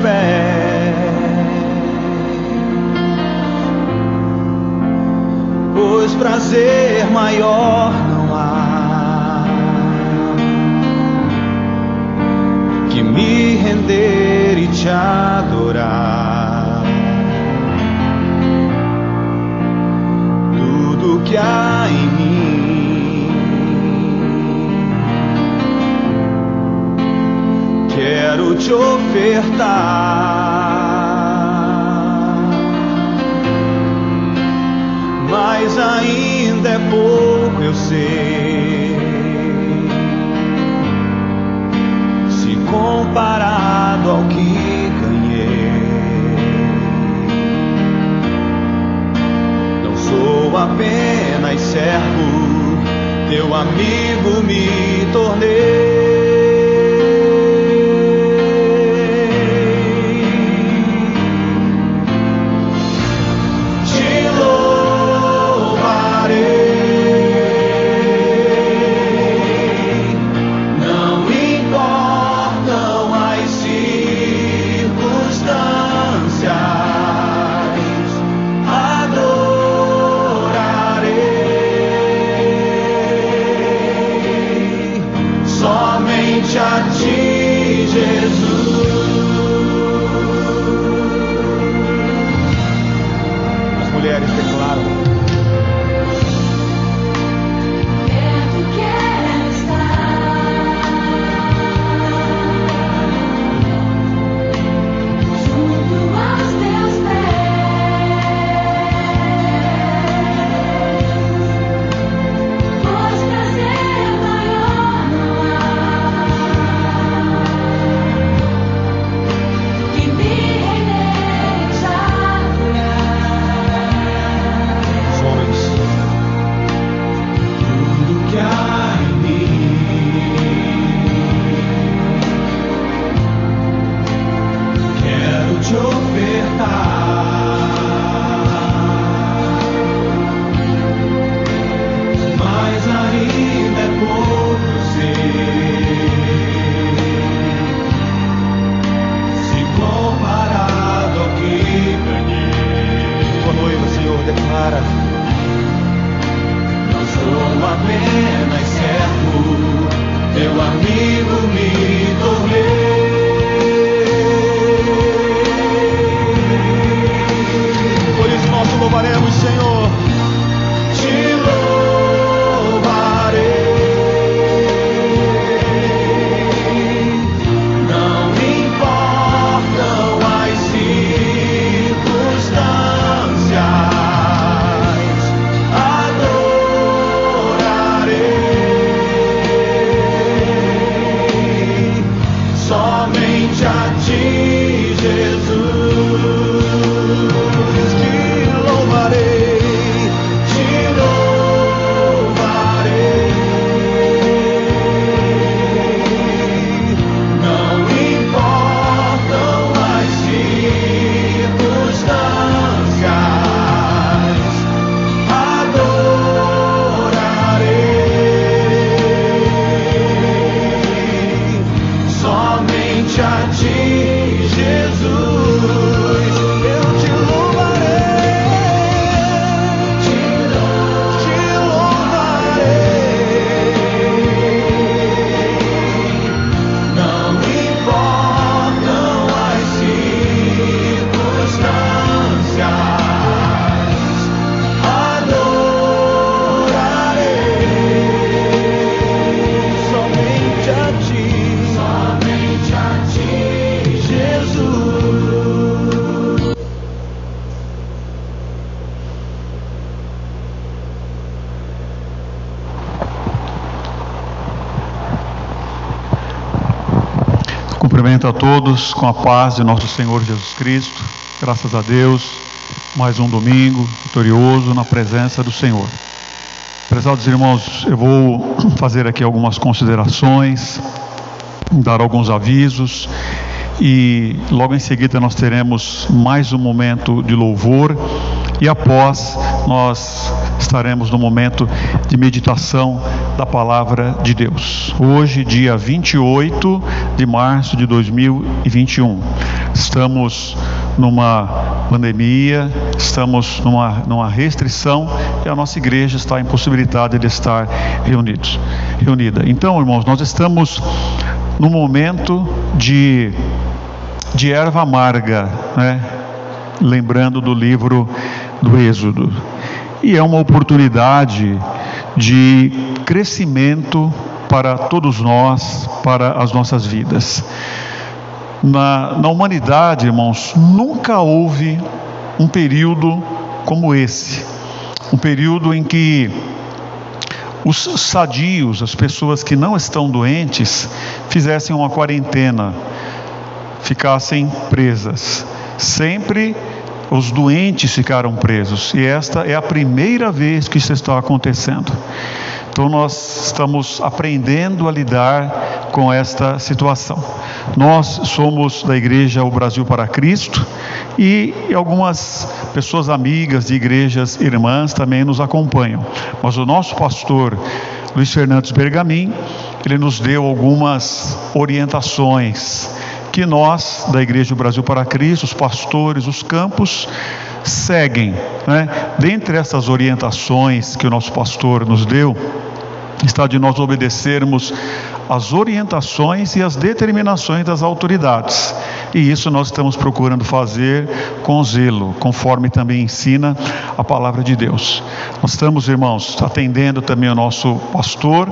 pés, pois prazer maior não há que me render e te adorar. Tudo que há em mim quero te ofertar, mas ainda é pouco, eu sei, se comparado ao que ganhei. Não sou apenas servo, teu amigo me tornei. Cumprimento a todos com a paz de nosso Senhor Jesus Cristo. Graças a Deus, mais um domingo vitorioso na presença do Senhor. Prezados irmãos, eu vou fazer aqui algumas considerações, dar alguns avisos e logo em seguida nós teremos mais um momento de louvor e após nós estaremos no momento de meditação da palavra de Deus. Hoje, dia 28 de março de 2021. estamos numa pandemia, estamos numa restrição, e a nossa igreja está impossibilitada de estar reunida. Então, irmãos, nós estamos num momento de erva amarga, né? Lembrando do livro do Êxodo. E é uma oportunidade de crescimento para todos nós, para as nossas vidas. Na humanidade, irmãos, nunca houve um período como esse. Um período em que os sadios, as pessoas que não estão doentes, fizessem uma quarentena, ficassem presas. Sempre os doentes ficaram presos, e esta é a primeira vez que isso está acontecendo. Então nós estamos aprendendo a lidar com esta situação. Nós somos da Igreja O Brasil para Cristo, e algumas pessoas amigas de igrejas irmãs também nos acompanham. Mas o nosso pastor Luiz Fernandes Bergamin, ele nos deu algumas orientações que nós, da Igreja do Brasil para Cristo, os pastores, os campos, seguem, né? Dentre essas orientações que o nosso pastor nos deu, está de nós obedecermos as orientações e as determinações das autoridades. E isso nós estamos procurando fazer com zelo, conforme também ensina a palavra de Deus. Nós estamos, irmãos, atendendo também o nosso pastor,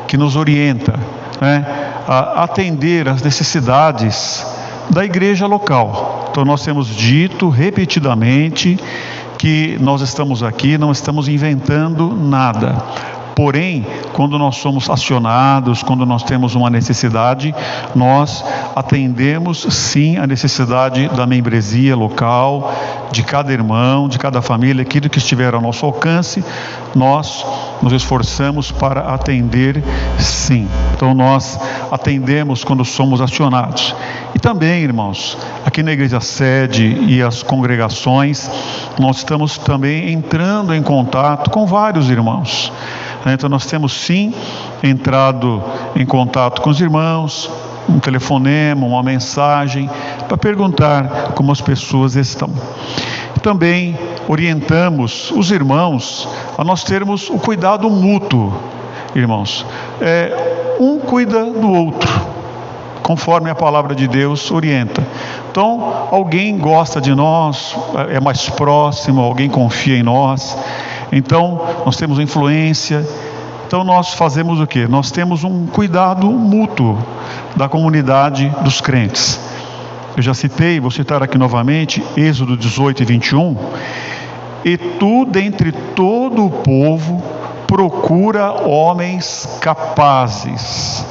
que nos orienta, né, a atender as necessidades da igreja local. Então nós temos dito repetidamente que nós estamos aqui, não estamos inventando nada. Porém, quando nós somos acionados, quando nós temos uma necessidade, nós atendemos sim a necessidade da membresia local, de cada irmão, de cada família, aquilo que estiver ao nosso alcance, nós nos esforçamos para atender sim. Então nós atendemos quando somos acionados. E também, irmãos, aqui na igreja sede e as congregações, nós estamos também entrando em contato com vários irmãos. Então nós temos sim entrado em contato com os irmãos, um telefonema, uma mensagem, para perguntar como as pessoas estão. Também orientamos os irmãos a nós termos o cuidado mútuo, irmãos. Um cuida do outro, conforme a palavra de Deus orienta. Então, alguém gosta de nós, é mais próximo, alguém confia em nós. Então, nós temos influência. Então, nós fazemos o quê? Nós temos um cuidado mútuo da comunidade dos crentes. Eu já citei, vou citar aqui novamente, Êxodo 18 e 21. E tu, dentre todo o povo, procura homens capazes.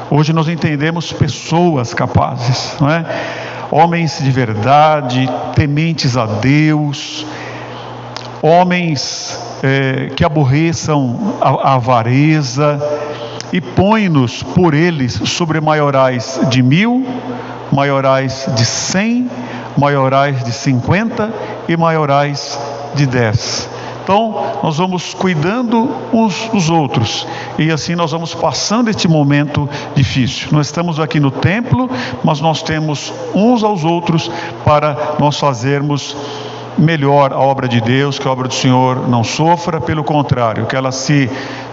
Hoje nós entendemos pessoas capazes, não é? Homens de verdade, tementes a Deus, homens que aborreçam a avareza, e põe-nos por eles sobre maiorais de 1000, maiorais de 100, maiorais de 50 e maiorais de 10. Então, nós vamos cuidando uns dos outros, e assim nós vamos passando este momento difícil. Nós estamos aqui no templo, mas nós temos uns aos outros para nós fazermos melhor a obra de Deus, que a obra do Senhor não sofra, pelo contrário, que ela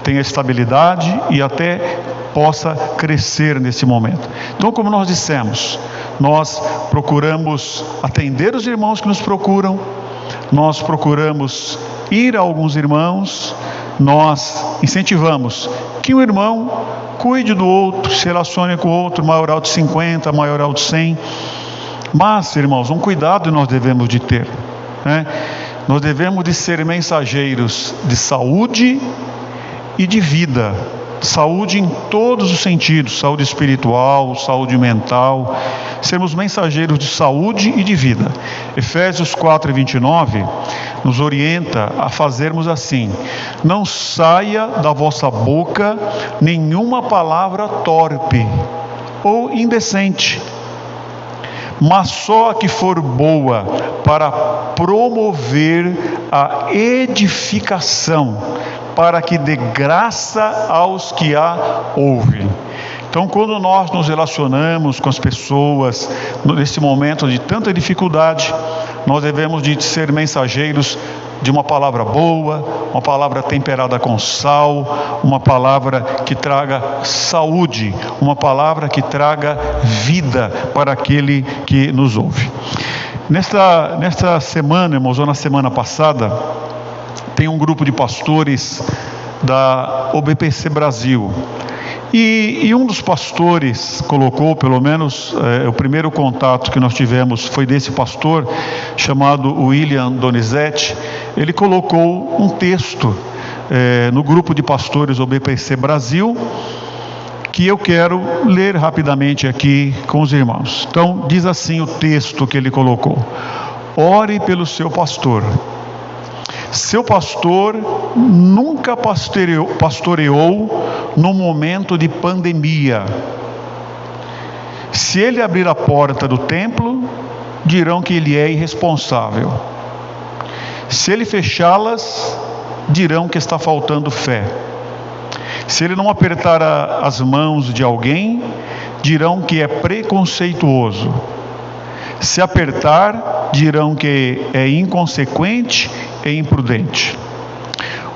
tenha estabilidade e até possa crescer nesse momento. Então, como nós dissemos, nós procuramos atender os irmãos que nos procuram, nós procuramos ir a alguns irmãos, nós incentivamos que um irmão cuide do outro, se relacione com o outro, maioral de 50, maioral de 100. Mas, irmãos, um cuidado nós devemos de ter, né? Nós devemos de ser mensageiros de saúde e de vida. Saúde em todos os sentidos, saúde espiritual, saúde mental, sermos mensageiros de saúde e de vida. Efésios 4 e 29 nos orienta a fazermos assim: não saia da vossa boca nenhuma palavra torpe ou indecente, mas só a que for boa para promover a edificação, para que dê graça aos que a ouvem. Então, quando nós nos relacionamos com as pessoas nesse momento de tanta dificuldade, nós devemos de ser mensageiros de uma palavra boa, uma palavra temperada com sal, uma palavra que traga saúde, uma palavra que traga vida para aquele que nos ouve. Nesta semana, irmãos, ou na semana passada, tem um grupo de pastores da OBPC Brasil. E um dos pastores colocou, pelo menos o primeiro contato que nós tivemos foi desse pastor, chamado William Donizete. Ele colocou um texto no grupo de pastores OBPC Brasil, que eu quero ler rapidamente aqui com os irmãos. Então, diz assim o texto que ele colocou: ore pelo seu pastor. Seu pastor nunca pastoreou no momento de pandemia. Se ele abrir a porta do templo, dirão que ele é irresponsável. Se ele fechá-las, dirão que está faltando fé. Se ele não apertar as mãos de alguém, dirão que é preconceituoso. Se apertar, dirão que é inconsequente e imprudente.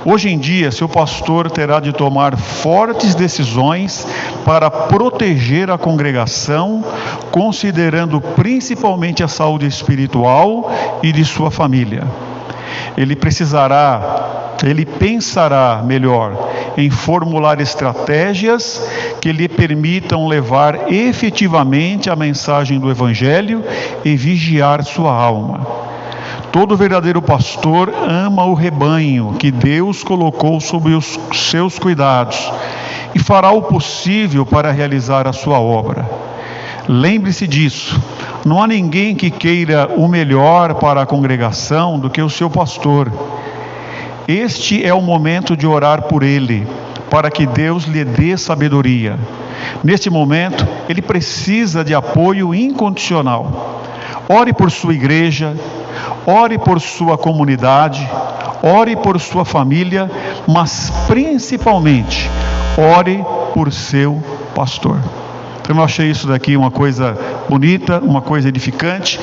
Hoje em dia, seu pastor terá de tomar fortes decisões para proteger a congregação, considerando principalmente a saúde espiritual e de sua família. Ele pensará melhor em formular estratégias que lhe permitam levar efetivamente a mensagem do Evangelho e vigiar sua alma. Todo verdadeiro pastor ama o rebanho que Deus colocou sob os seus cuidados e fará o possível para realizar a sua obra. Lembre-se disso. Não há ninguém que queira o melhor para a congregação do que o seu pastor. Este é o momento de orar por ele, para que Deus lhe dê sabedoria. Neste momento, ele precisa de apoio incondicional. Ore por sua igreja, ore por sua comunidade, ore por sua família, mas principalmente, ore por seu pastor. Então eu achei isso daqui uma coisa bonita, uma coisa edificante.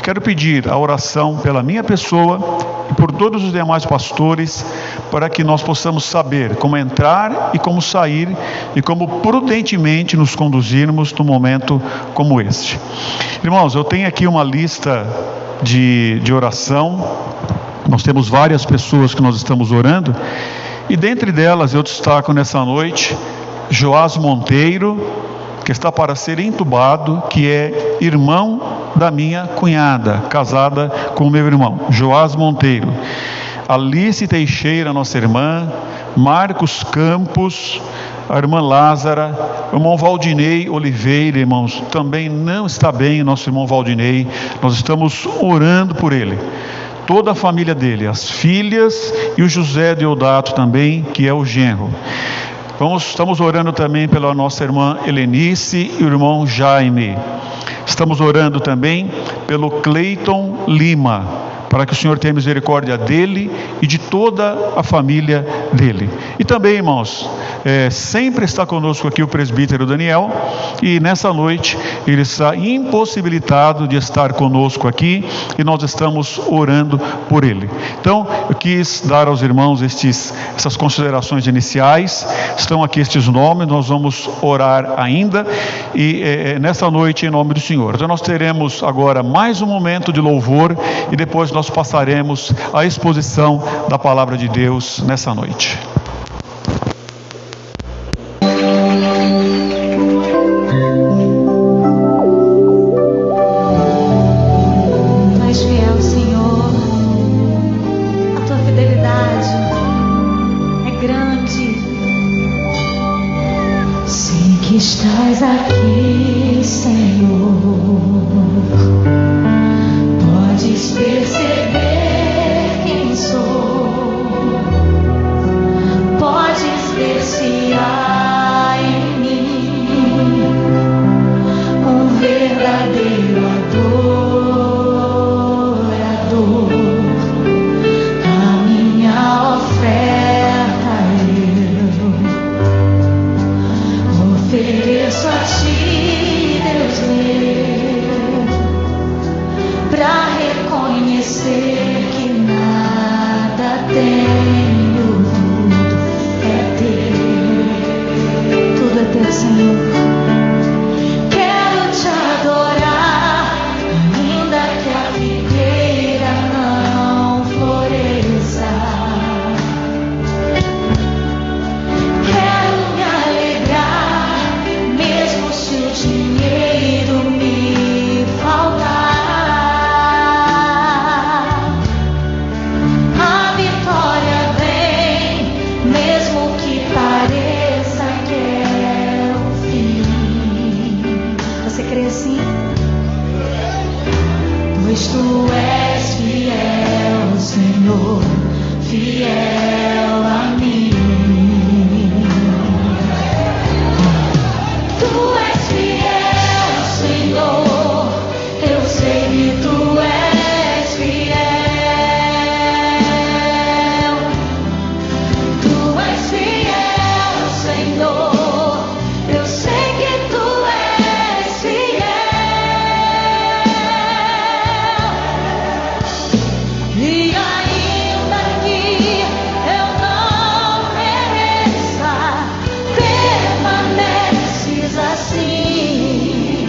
Quero pedir a oração pela minha pessoa e por todos os demais pastores, para que nós possamos saber como entrar e como sair e como prudentemente nos conduzirmos num momento como este. Irmãos, eu tenho aqui uma lista de oração. Nós temos várias pessoas que nós estamos orando, e dentre delas eu destaco nessa noite Joás Monteiro, que está para ser entubado, que é irmão da minha cunhada, casada com o meu irmão, Joás Monteiro. Alice Teixeira, nossa irmã, Marcos Campos, a irmã Lázara, o irmão Valdinei Oliveira, irmãos, também não está bem, nosso irmão Valdinei. Nós estamos orando por ele, toda a família dele, as filhas e o José Deodato também, que é o genro. Estamos orando também pela nossa irmã Helenice e o irmão Jaime. Estamos orando também pelo Cleiton Lima, para que o Senhor tenha misericórdia dele e de toda a família dele. E também, irmãos, sempre está conosco aqui o presbítero Daniel, e nessa noite ele está impossibilitado de estar conosco aqui, e nós estamos orando por ele. Então, eu quis dar aos irmãos essas considerações iniciais. Estão aqui estes nomes, nós vamos orar ainda, e nessa noite, em nome do Senhor. Então nós teremos agora mais um momento de louvor, e depois nós passaremos à exposição da palavra de Deus nessa noite. Estás aqui, Senhor, podes perceber quem sou, Senhor. Quero te adorar, ainda que a figueira não floresça. Quero me alegrar, mesmo se o dinheiro me faltar. A vitória vem, mesmo que pareça que é o fim. Você crê assim? Pois tu és fiel, Senhor, fiel a mim. Tu és fiel, Senhor, eu sei que tu és fiel. Tu és fiel, Senhor, eu sei que tu és fiel. E ainda que eu não mereça, permaneces assim.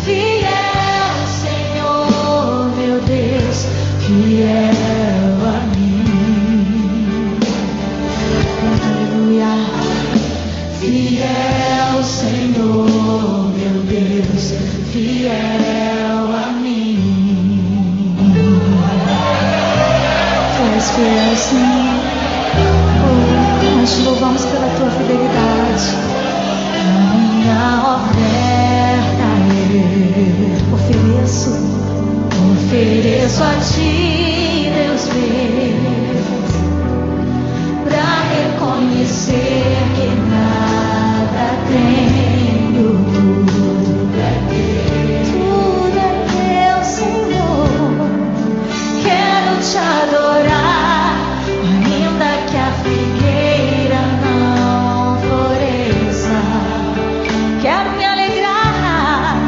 Fiel, Senhor, meu Deus, fiel a mim. Aleluia. Fiel, Senhor, meu Deus, fiel a mim. Tu és fiel, Senhor. Oh, nós te louvamos pela tua fidelidade. A minha oferta eu ofereço a ti, Deus meu, pra reconhecer que nada tenho, tudo é teu, Senhor. Quero te adorar, ainda que a figueira não floresça. Quero me alegrar,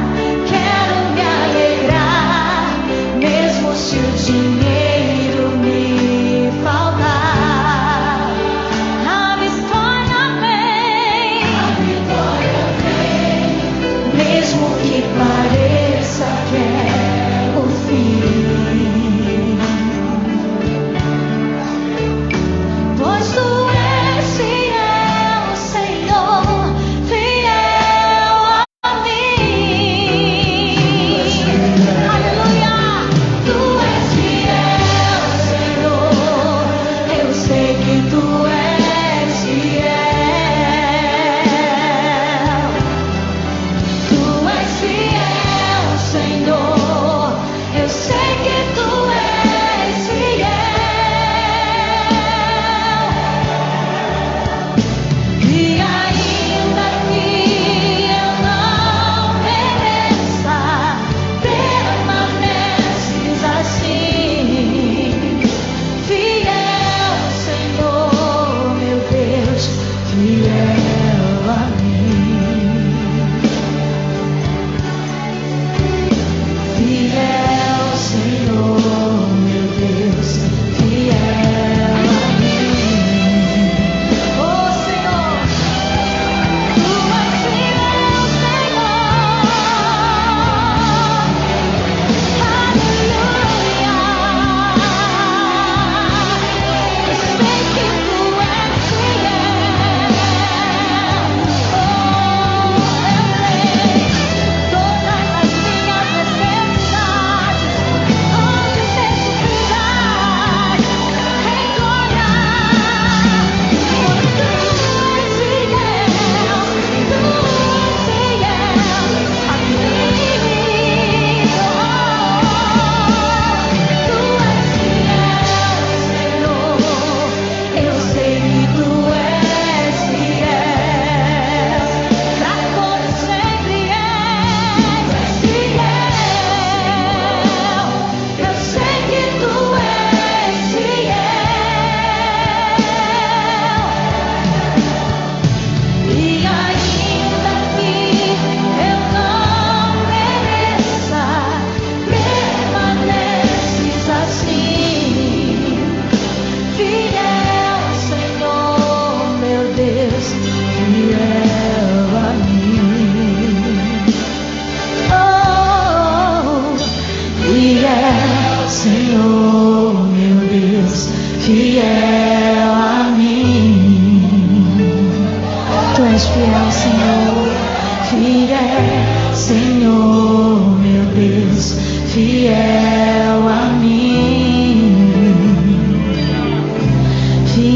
mesmo se o dinheiro me faltar. A vitória vem, mesmo que pareça que é o fim.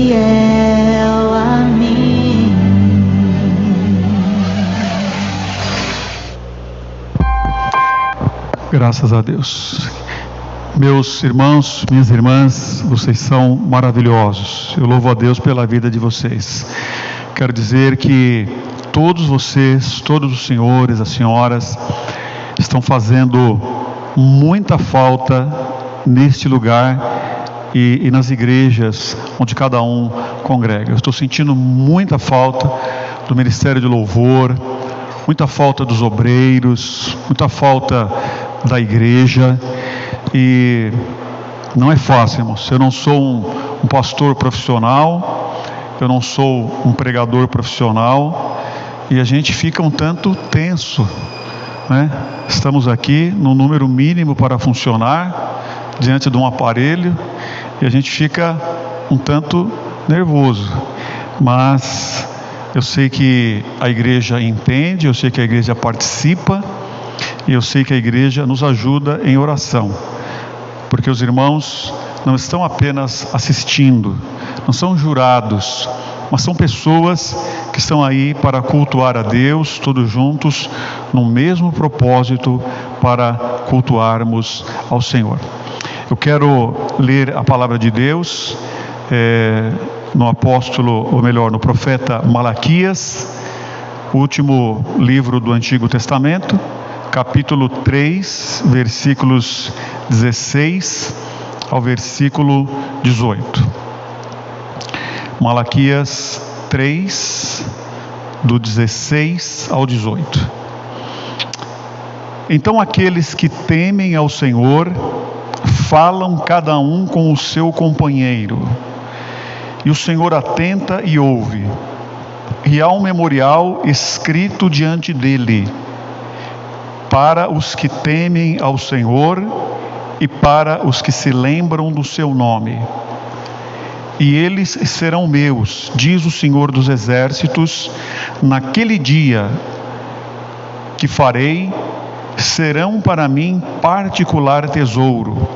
fiel a mim. Graças a Deus. Meus irmãos, minhas irmãs, vocês são maravilhosos. Eu louvo a Deus pela vida de vocês. Quero dizer que todos vocês, todos os senhores, as senhoras, estão fazendo muita falta neste lugar e nas igrejas onde cada um congrega. Eu estou sentindo muita falta do Ministério de Louvor, muita falta dos obreiros, muita falta da igreja. E não é fácil, irmãos. Eu não sou um pastor profissional, eu não sou um pregador profissional, e a gente fica um tanto tenso, né? Estamos aqui no número mínimo para funcionar diante de um aparelho e a gente fica um tanto nervoso, mas eu sei que a igreja entende, eu sei que a igreja participa e eu sei que a igreja nos ajuda em oração, porque os irmãos não estão apenas assistindo, não são jurados, mas são pessoas que estão aí para cultuar a Deus, todos juntos, no mesmo propósito, para cultuarmos ao Senhor. Eu quero ler a palavra de Deus no apóstolo, ou melhor, no profeta Malaquias, o último livro do Antigo Testamento, capítulo 3, versículos 16 ao versículo 18. Malaquias 3, do 16 ao 18. Então aqueles que temem ao Senhor falam cada um com o seu companheiro, e o Senhor atenta e ouve, e há um memorial escrito diante dele, para os que temem ao Senhor e para os que se lembram do seu nome. E eles serão meus, diz o Senhor dos Exércitos, naquele dia que farei, serão para mim particular tesouro.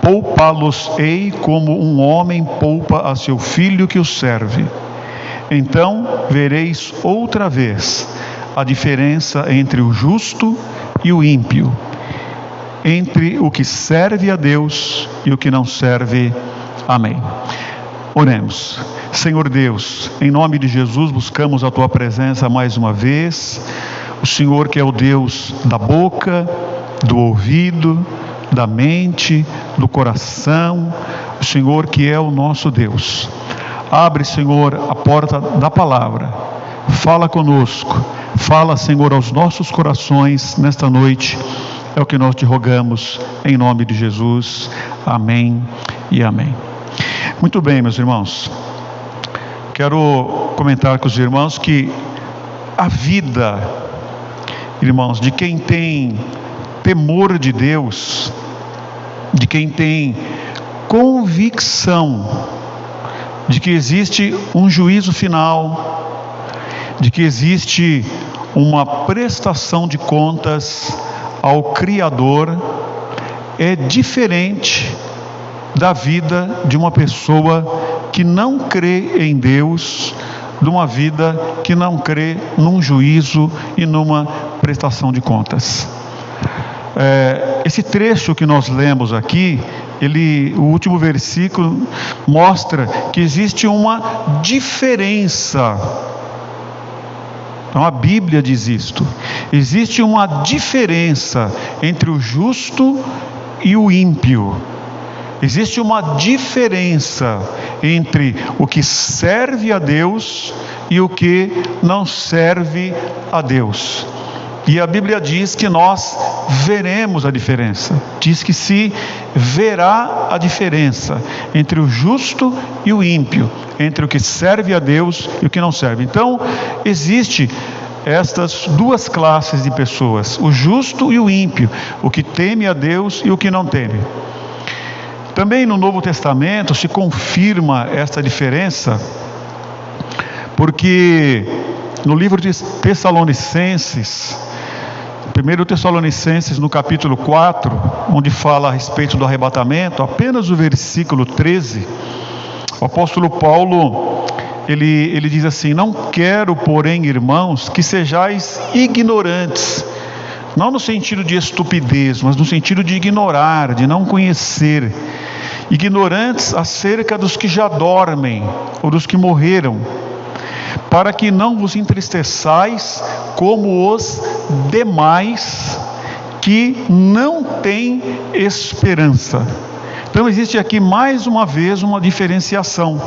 Poupá-los-ei como um homem poupa a seu filho que o serve. Então vereis outra vez a diferença entre o justo e o ímpio, entre o que serve a Deus e o que não serve. Amém. Oremos. Senhor Deus, em nome de Jesus buscamos a Tua presença mais uma vez. O Senhor que é o Deus da boca, do ouvido, da mente, do coração, o Senhor que é o nosso Deus. Abre, Senhor, a porta da palavra, fala conosco, fala, Senhor, aos nossos corações nesta noite, é o que nós te rogamos, em nome de Jesus, amém e amém. Muito bem, meus irmãos, quero comentar com os irmãos que a vida, irmãos, de quem tem temor de Deus, de quem tem convicção de que existe um juízo final, de que existe uma prestação de contas ao Criador, é diferente da vida de uma pessoa que não crê em Deus, de uma vida que não crê num juízo e numa prestação de contas. Esse trecho que nós lemos aqui, o último versículo mostra que existe uma diferença. Então a Bíblia diz isto: existe uma diferença entre o justo e o ímpio. Existe uma diferença entre o que serve a Deus e o que não serve a Deus. E a Bíblia diz que nós veremos a diferença. Diz que se verá a diferença entre o justo e o ímpio, entre o que serve a Deus e o que não serve. Então, existe estas duas classes de pessoas: o justo e o ímpio, o que teme a Deus e o que não teme. Também no Novo Testamento se confirma esta diferença, porque no livro de Tessalonicenses, 1 Tessalonicenses, no capítulo 4, onde fala a respeito do arrebatamento, apenas o versículo 13, O apóstolo Paulo, ele diz assim: não quero, porém, irmãos, que sejais ignorantes, não no sentido de estupidez, mas no sentido de ignorar, de não conhecer, ignorantes acerca dos que já dormem, ou dos que morreram, para que não vos entristeçais como os demais que não têm esperança. Então existe aqui mais uma vez uma diferenciação.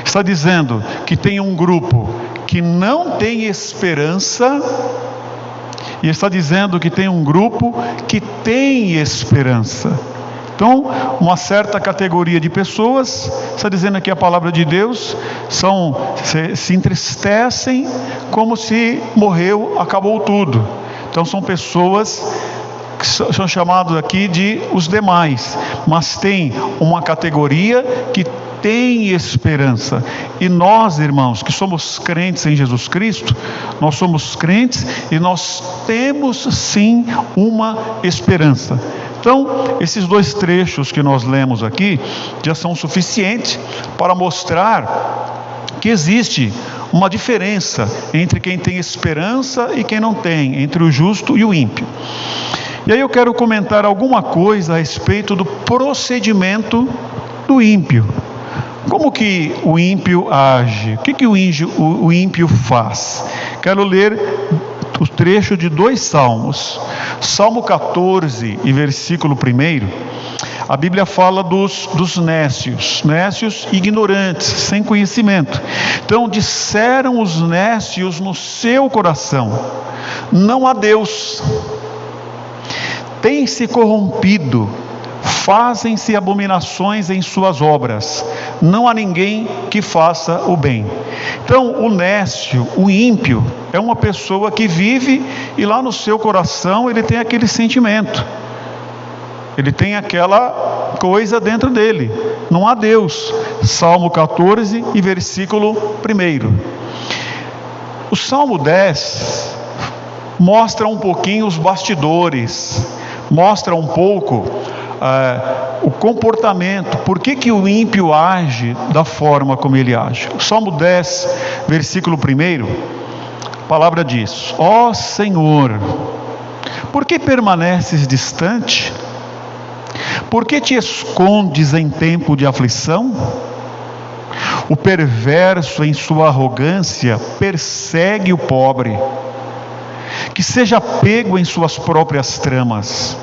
Está dizendo que tem um grupo que não tem esperança, e está dizendo que tem um grupo que tem esperança. Então, uma certa categoria de pessoas, está dizendo aqui a palavra de Deus, se entristecem como se morreu, acabou tudo. Então são pessoas que são chamados aqui de os demais, mas tem uma categoria que tem esperança. E nós, irmãos, que somos crentes em Jesus Cristo, nós somos crentes e nós temos sim uma esperança. Então, esses dois trechos que nós lemos aqui já são suficientes para mostrar que existe uma diferença entre quem tem esperança e quem não tem, entre o justo e o ímpio. E aí eu quero comentar alguma coisa a respeito do procedimento do ímpio. Como que o ímpio age? O que o ímpio faz? Quero ler o trecho de 2 salmos. Salmo 14 e versículo 1, a Bíblia fala dos nécios ignorantes, sem conhecimento. Então disseram os nécios no seu coração: não há Deus. Tem-se corrompido, fazem-se abominações em suas obras, não há ninguém que faça o bem. Então o nécio, o ímpio, é uma pessoa que vive e lá no seu coração ele tem aquele sentimento, ele tem aquela coisa dentro dele: não há Deus. Salmo 14 e versículo 1. O Salmo 10 mostra um pouquinho os bastidores, mostra um pouco o comportamento, por que o ímpio age da forma como ele age. O Salmo 10, versículo 1, a palavra diz: ó Senhor, por que permaneces distante? Por que te escondes em tempo de aflição? O perverso em sua arrogância persegue o pobre, que seja pego em suas próprias tramas,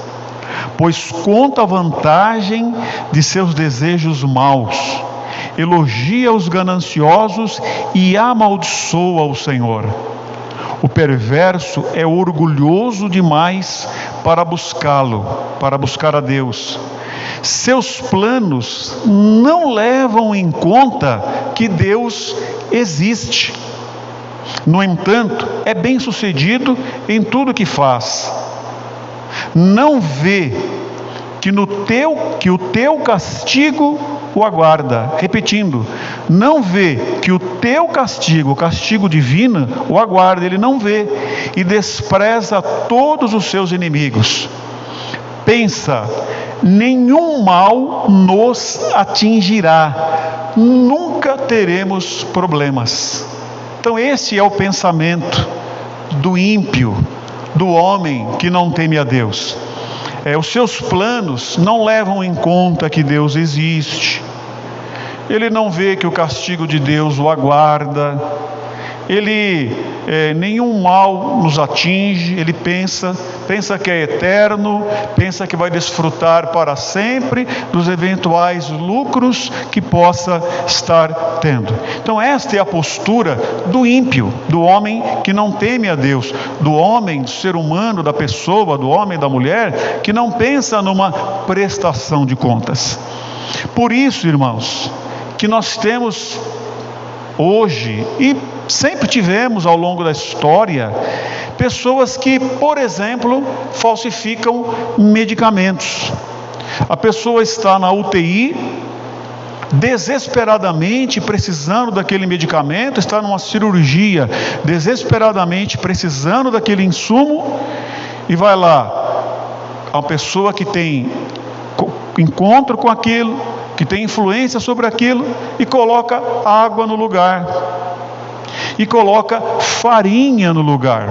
pois conta a vantagem de seus desejos maus, elogia os gananciosos e amaldiçoa o Senhor. O perverso é orgulhoso demais para buscá-lo, para buscar a Deus. Seus planos não levam em conta que Deus existe. No entanto, é bem-sucedido em tudo que faz. Não vê que o teu castigo o aguarda. Repetindo, não vê que o teu castigo, o castigo divino, o aguarda. Ele não vê e despreza todos os seus inimigos. Pensa: nenhum mal nos atingirá, nunca teremos problemas. Então esse é o pensamento do ímpio, do homem que não teme a Deus. Os seus planos não levam em conta que Deus existe. Ele não vê que o castigo de Deus o aguarda. Nenhum mal nos atinge. Ele pensa que é eterno, pensa que vai desfrutar para sempre dos eventuais lucros que possa estar tendo. Então esta é a postura do ímpio, do homem que não teme a Deus, do homem, do ser humano, da pessoa, do homem, da mulher, que não pensa numa prestação de contas. Por isso, irmãos, que nós temos hoje, e sempre tivemos ao longo da história, pessoas que, por exemplo, falsificam medicamentos. A pessoa está na UTI, desesperadamente precisando daquele medicamento, está numa cirurgia, desesperadamente precisando daquele insumo, e vai lá a pessoa que tem encontro com aquilo, que tem influência sobre aquilo, e coloca água no lugar, e coloca farinha no lugar,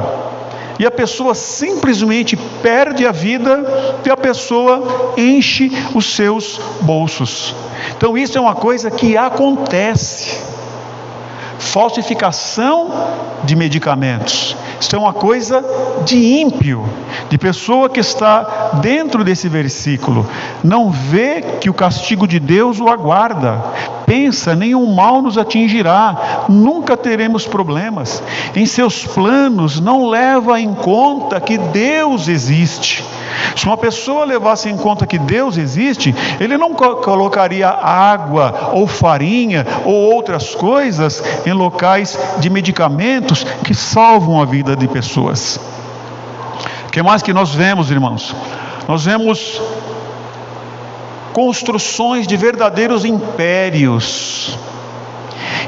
e a pessoa simplesmente perde a vida, e a pessoa enche os seus bolsos. Então isso é uma coisa que acontece. Falsificação de medicamentos, isso é uma coisa de ímpio, de pessoa que está dentro desse versículo, não vê que o castigo de Deus o aguarda, pensa, nenhum mal nos atingirá, nunca teremos problemas, em seus planos não leva em conta que Deus existe. Se uma pessoa levasse em conta que Deus existe, ele não colocaria água ou farinha ou outras coisas em locais de medicamentos que salvam a vida de pessoas. O que mais que nós vemos, irmãos? Nós vemos construções de verdadeiros impérios,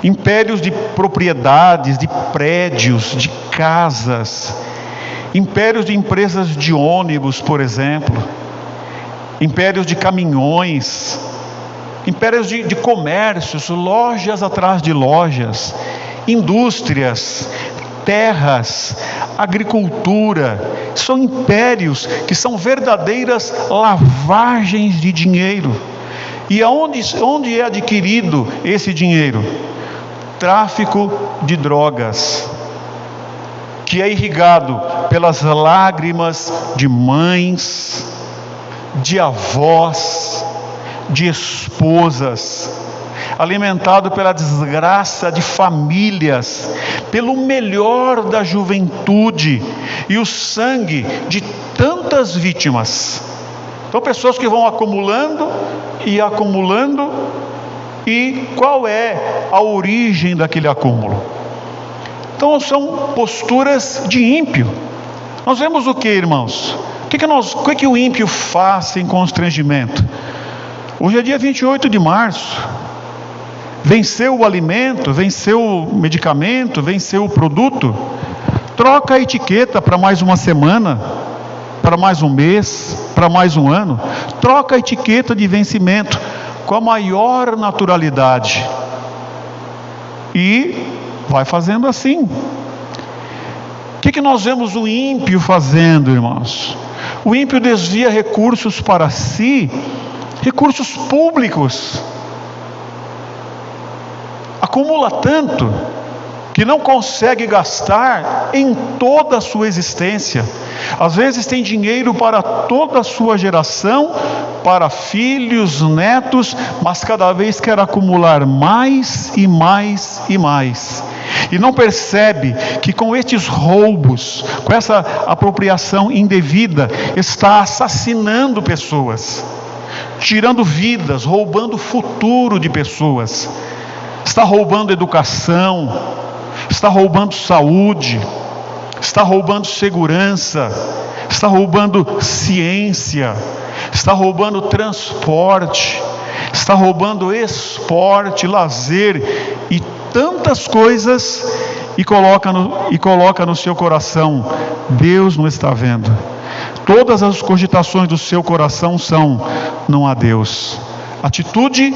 impérios de propriedades, de prédios, de casas, impérios de empresas de ônibus, por exemplo, impérios de caminhões, impérios de comércios, lojas atrás de lojas, indústrias, terras, agricultura. São impérios que são verdadeiras lavagens de dinheiro. E onde é adquirido esse dinheiro? Tráfico de drogas, que é irrigado pelas lágrimas de mães, de avós, de esposas, alimentado pela desgraça de famílias, pelo melhor da juventude e o sangue de tantas vítimas. Então, pessoas que vão acumulando e acumulando, e qual é a origem daquele acúmulo? Então são posturas de ímpio. Nós vemos o que, irmãos? O que o ímpio faz sem constrangimento? Hoje é dia 28 de março. Venceu o alimento, venceu o medicamento, venceu o produto. Troca a etiqueta para mais uma semana, para mais um mês, para mais um ano. Troca a etiqueta de vencimento com a maior naturalidade. E vai fazendo assim. O que nós vemos o ímpio fazendo, irmãos? O ímpio desvia recursos para si, recursos públicos, acumula tanto que não consegue gastar em toda a sua existência. Às vezes tem dinheiro para toda a sua geração, para filhos, netos, mas cada vez quer acumular mais e mais e mais. E não percebe que com estes roubos, com essa apropriação indevida, está assassinando pessoas, tirando vidas, roubando o futuro de pessoas, está roubando educação, está roubando saúde, está roubando segurança, está roubando ciência, está roubando transporte, está roubando esporte, lazer e tantas coisas, e coloca no seu coração: Deus não está vendo. Todas as cogitações do seu coração são: não há Deus. Atitude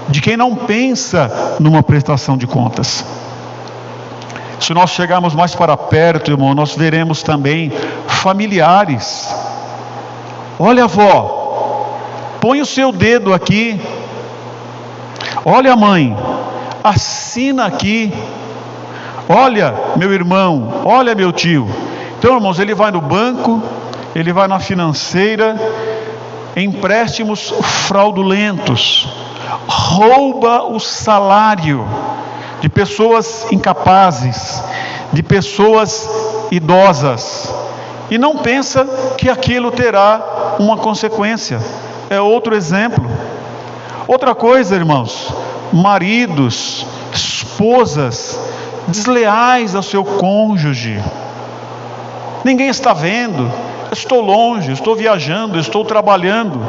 de quem não pensa numa prestação de contas. Se nós chegarmos mais para perto, irmão, nós veremos também familiares. Olha, avó, põe o seu dedo aqui. Olha, mãe, assina aqui. Olha, meu irmão, olha, meu tio. Então, irmãos, ele vai no banco, ele vai na financeira, empréstimos fraudulentos, rouba o salário de pessoas incapazes, de pessoas idosas, e não pensa que aquilo terá uma consequência. É outro exemplo. Outra coisa, irmãos, maridos, esposas desleais ao seu cônjuge. Ninguém está vendo, estou longe, estou viajando, estou trabalhando.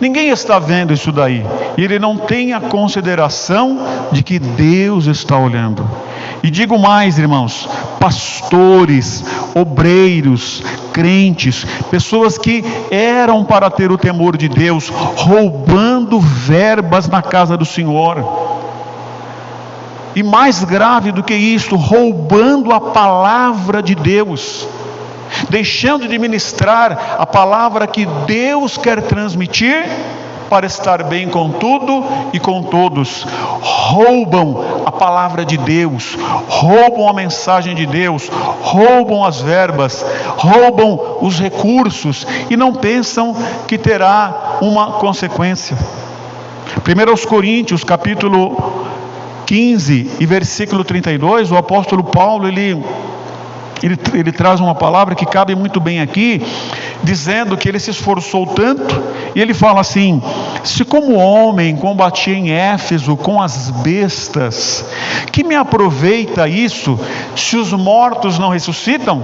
Ninguém está vendo isso daí, e ele não tem a consideração de que Deus está olhando. E digo mais, irmãos, pastores, obreiros, crentes, pessoas que eram para ter o temor de Deus, roubando verbas na casa do Senhor. E mais grave do que isso, roubando a palavra de Deus, deixando de ministrar a palavra que Deus quer transmitir para estar bem com tudo e com todos. Roubam a palavra de Deus, roubam a mensagem de Deus, roubam as verbas, roubam os recursos e não pensam que terá uma consequência. 1 Coríntios capítulo 15 e versículo 32, o apóstolo Paulo ele traz uma palavra que cabe muito bem aqui, dizendo que ele se esforçou tanto, e ele fala assim: se como homem combati em Éfeso com as bestas, que me aproveita isso, se os mortos não ressuscitam?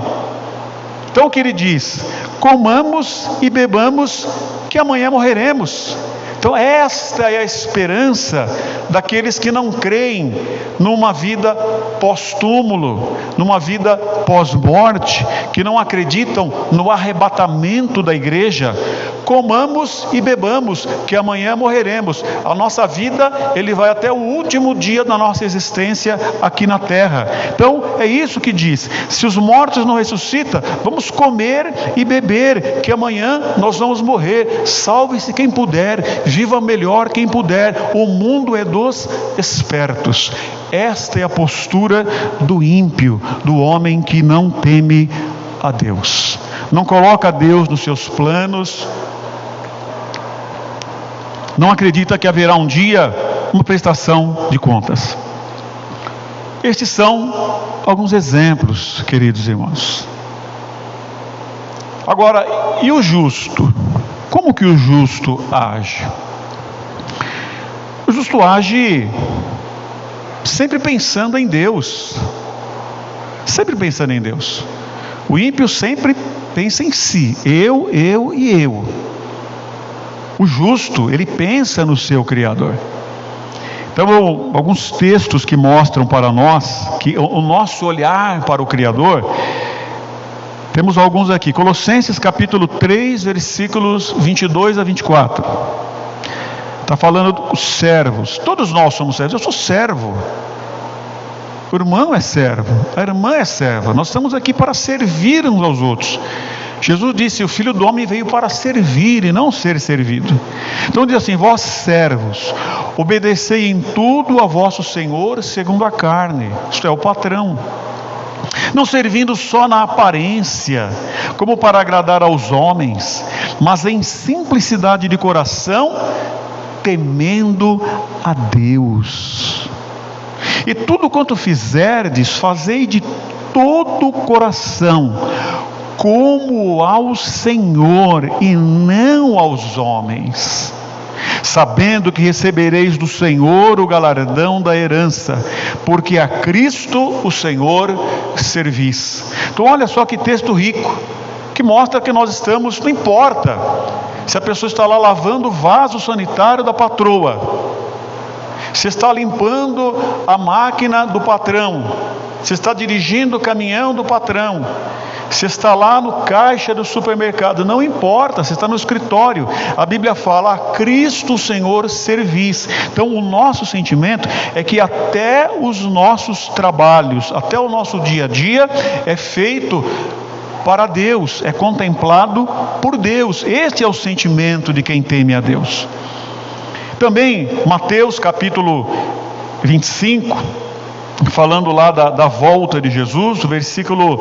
Então o que ele diz? Comamos e bebamos, que amanhã morreremos. Então esta é a esperança daqueles que não creem numa vida pós-túmulo, numa vida pós-morte, que não acreditam no arrebatamento da igreja. Comamos e bebamos, que amanhã morreremos. A nossa vida, ele vai até o último dia da nossa existência aqui na terra. Então é isso que diz: se os mortos não ressuscitam, vamos comer e beber, que amanhã nós vamos morrer. Salve-se quem puder, viva melhor quem puder. O mundo é dos espertos. Esta é a postura do ímpio, do homem que não teme a Deus, não coloca Deus nos seus planos, não acredita que haverá um dia uma prestação de contas. Estes são alguns exemplos, queridos irmãos. Agora, e o justo? Como que o justo age? O justo age sempre pensando em Deus. Sempre pensando em Deus. O ímpio sempre pensa em si. Eu e eu. O justo, ele pensa no seu Criador. Então, alguns textos que mostram para nós que o nosso olhar para o Criador, temos alguns aqui. Colossenses capítulo 3, versículos 22 a 24. Está falando dos servos. Todos nós somos servos. Eu sou servo. O irmão é servo. A irmã é serva. Nós estamos aqui para servir uns aos outros. Jesus disse: o Filho do Homem veio para servir e não ser servido. Então diz assim: vós servos, obedecei em tudo a vosso Senhor segundo a carne. Isto é, o patrão. Não servindo só na aparência, como para agradar aos homens, mas em simplicidade de coração, temendo a Deus. E tudo quanto fizerdes, fazei de todo o coração, como ao Senhor e não aos homens, sabendo que recebereis do Senhor o galardão da herança, porque a Cristo o Senhor servis. Então olha só que texto rico, que mostra que nós estamos, não importa se a pessoa está lá lavando o vaso sanitário da patroa, se está limpando a máquina do patrão, se está dirigindo o caminhão do patrão, se está lá no caixa do supermercado, não importa, se está no escritório, a Bíblia fala: a Cristo o Senhor servis. Então o nosso sentimento é que até os nossos trabalhos, até o nosso dia a dia é feito para Deus, é contemplado por Deus. Este é o sentimento de quem teme a Deus. Também Mateus capítulo 25, falando lá da volta de Jesus, versículo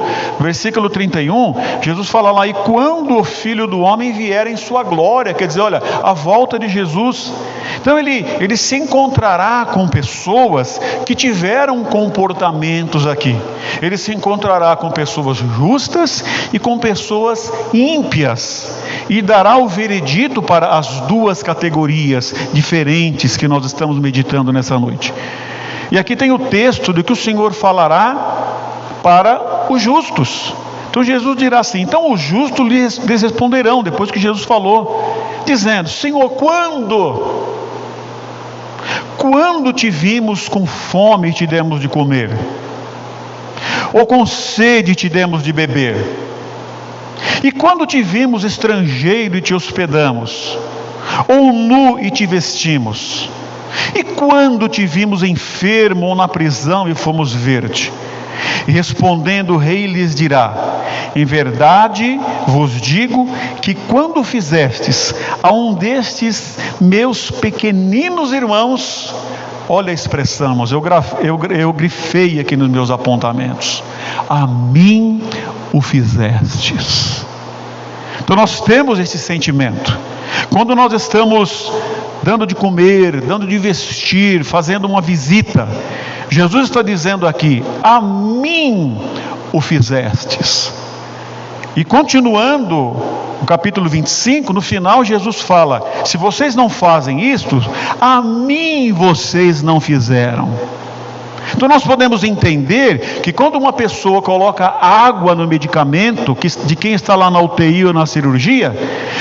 31, Jesus fala lá: e quando o Filho do Homem vier em sua glória, quer dizer, olha, a volta de Jesus. Então ele se encontrará com pessoas que tiveram comportamentos aqui, ele se encontrará com pessoas justas e com pessoas ímpias, e dará o veredito para as duas categorias diferentes que nós estamos meditando nessa noite. E aqui tem o texto de que o Senhor falará para os justos. Então Jesus dirá assim: então os justos lhes responderão, depois que Jesus falou, dizendo: Senhor, quando te vimos com fome e te demos de comer? ou com sede te demos de beber? E quando te vimos estrangeiro e te hospedamos, ou nu e te vestimos? E quando te vimos enfermo ou na prisão e fomos ver-te? E respondendo o rei lhes dirá: em verdade vos digo que quando fizestes a um destes meus pequeninos irmãos, olha a expressão, irmãos, eu grifei aqui nos meus apontamentos, a mim o fizestes. Então nós temos esse sentimento. Quando nós estamos dando de comer, dando de vestir, fazendo uma visita, Jesus está dizendo aqui: a mim o fizestes. E continuando o capítulo 25, no final Jesus fala: se vocês não fazem isto, a mim vocês não fizeram. Então nós podemos entender que quando uma pessoa coloca água no medicamento de quem está lá na UTI ou na cirurgia,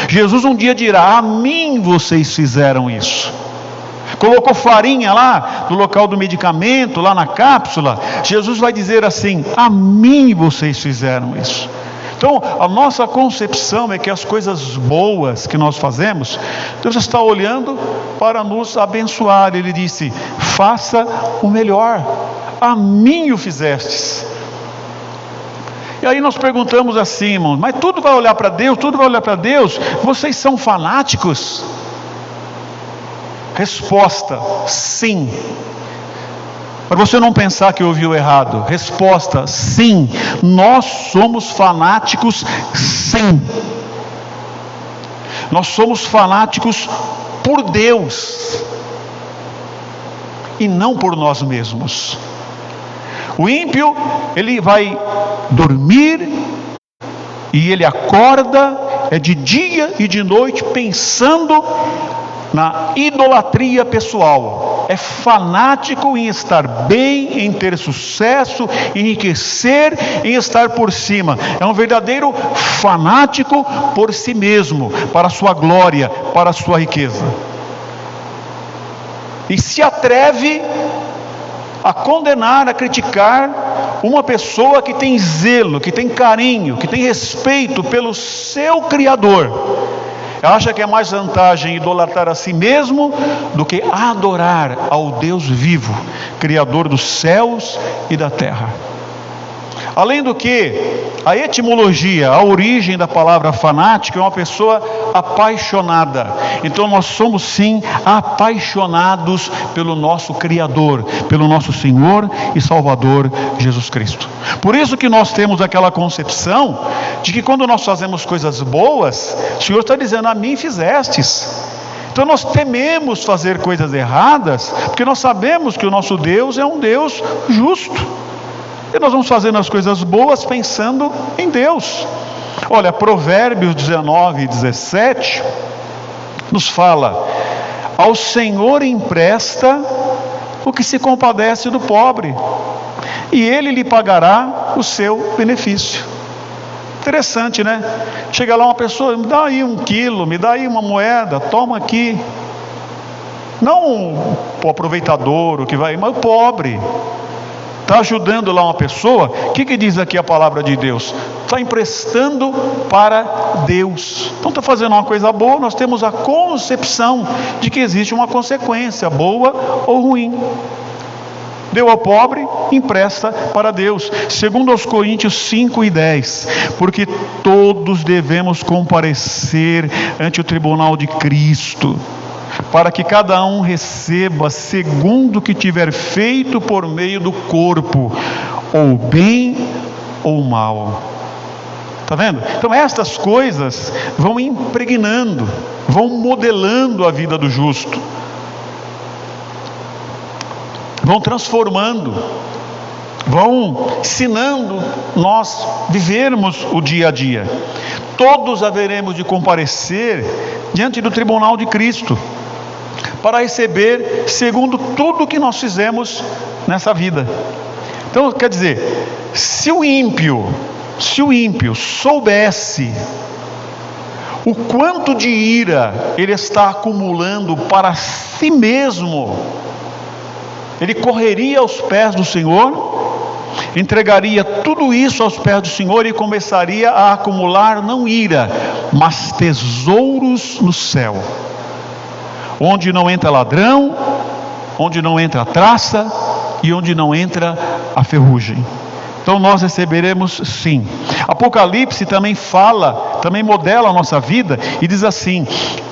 Jesus um dia dirá: a mim vocês fizeram isso. Colocou farinha lá no local do medicamento, lá na cápsula, Jesus vai dizer assim: a mim vocês fizeram isso. Então a nossa concepção é que as coisas boas que nós fazemos, Deus está olhando para nos abençoar. Ele disse: faça o melhor, a mim o fizestes. E aí nós perguntamos assim, irmãos: mas tudo vai olhar para Deus, tudo vai olhar para Deus, vocês são fanáticos? Resposta: sim. Para você não pensar que ouviu errado, resposta: sim, nós somos fanáticos, sim. Nós somos fanáticos por Deus e não por nós mesmos. O ímpio, ele vai dormir e ele acorda, é de dia e de noite, pensando na idolatria pessoal. É fanático em estar bem, em ter sucesso, em enriquecer, em estar por cima. É um verdadeiro fanático por si mesmo, para a sua glória, para a sua riqueza. E se atreve a condenar, a criticar uma pessoa que tem zelo, que tem carinho, que tem respeito pelo seu Criador. Acha que é mais vantagem idolatrar a si mesmo do que adorar ao Deus vivo, Criador dos céus e da terra. Além do que, a etimologia, a origem da palavra fanático é uma pessoa apaixonada. Então nós somos sim apaixonados pelo nosso Criador, pelo nosso Senhor e Salvador Jesus Cristo. Por isso que nós temos aquela concepção de que quando nós fazemos coisas boas, o Senhor está dizendo: a mim fizestes. Então nós tememos fazer coisas erradas, porque nós sabemos que o nosso Deus é um Deus justo. E nós vamos fazendo as coisas boas pensando em Deus. Olha, Provérbios 19:17 nos fala: ao Senhor empresta o que se compadece do pobre, e Ele lhe pagará o seu benefício. Interessante, né? Chega lá uma pessoa: me dá aí 1 quilo, me dá aí uma moeda, toma aqui. Não o aproveitador, o que vai, mas o pobre. Está ajudando lá uma pessoa. O que diz aqui a palavra de Deus? Está emprestando para Deus. Então está fazendo uma coisa boa. Nós temos a concepção de que existe uma consequência, boa ou ruim. Deu ao pobre, empresta para Deus. Segundo aos Coríntios 5:10, porque todos devemos comparecer ante o tribunal de Cristo, para que cada um receba segundo o que tiver feito por meio do corpo, ou bem ou mal. Está vendo? Então estas coisas vão impregnando, vão modelando a vida do justo, vão transformando, vão ensinando nós vivermos o dia a dia. Todos haveremos de comparecer diante do tribunal de Cristo, para receber segundo tudo que nós fizemos nessa vida. Então, quer dizer, se o ímpio soubesse o quanto de ira ele está acumulando para si mesmo, ele correria aos pés do Senhor? entregaria tudo isso aos pés do Senhor e começaria a acumular não ira, mas tesouros no céu, onde não entra ladrão, onde não entra traça e onde não entra a ferrugem. Então nós receberemos sim. Apocalipse também fala, também modela a nossa vida e diz assim,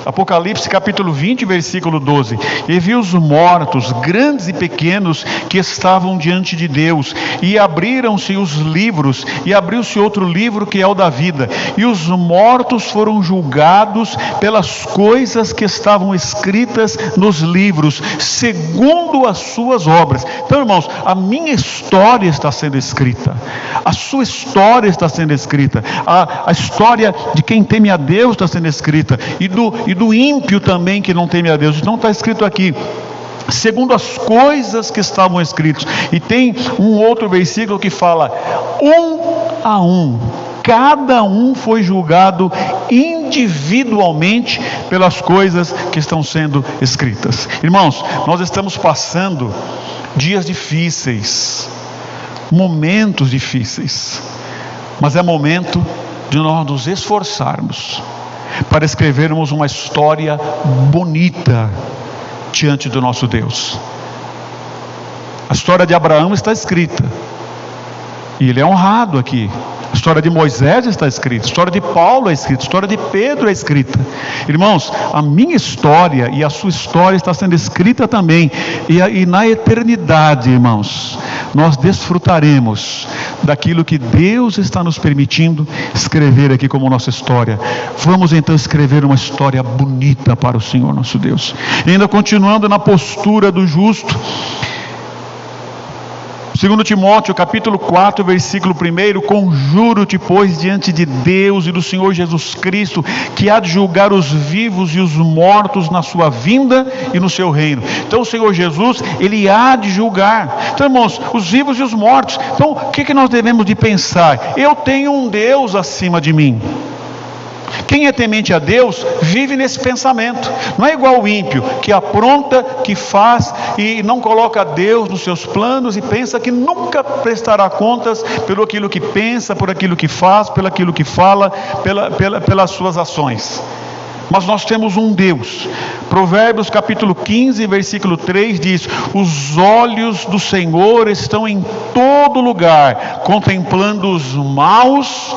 Apocalipse capítulo 20, versículo 12: e vi os mortos, grandes e pequenos, que estavam diante de Deus, e abriram-se os livros, e abriu-se outro livro que é o da vida, e os mortos foram julgados pelas coisas que estavam escritas nos livros, segundo as suas obras. Então, irmãos, a minha história está sendo escrita, a sua história está sendo escrita, a história de quem teme a Deus está sendo escrita, e do ímpio também que não teme a Deus. Então está escrito aqui, segundo as coisas que estavam escritas. E tem um outro versículo que fala, um a um, cada um foi julgado individualmente pelas coisas que estão sendo escritas. Irmãos, nós estamos passando dias difíceis, momentos difíceis, mas é momento de nós nos esforçarmos para escrevermos uma história bonita diante do nosso Deus. A história de Abraão está escrita e ele é honrado aqui. A história de Moisés está escrita, a história de Paulo é escrita, a história de Pedro é escrita. Irmãos, a minha história e a sua história está sendo escrita também, e na eternidade, irmãos, nós desfrutaremos daquilo que Deus está nos permitindo escrever aqui como nossa história. Vamos então escrever uma história bonita para o Senhor nosso Deus. E ainda continuando na postura do justo, 2 Timóteo capítulo 4, versículo 1: conjuro-te, pois, diante de Deus e do Senhor Jesus Cristo, que há de julgar os vivos e os mortos na sua vinda e no seu reino. Então o Senhor Jesus, Ele há de julgar. Então, irmãos, os vivos e os mortos. Então o que nós devemos de pensar? Eu tenho um Deus acima de mim. Quem é temente a Deus vive nesse pensamento. Não é igual o ímpio, que apronta, que faz e não coloca Deus nos seus planos e pensa que nunca prestará contas pelo aquilo que pensa, por aquilo que faz, pelo aquilo que fala, pelas suas ações. Mas nós temos um Deus. Provérbios capítulo 15, versículo 3 diz: os olhos do Senhor estão em todo lugar, contemplando os maus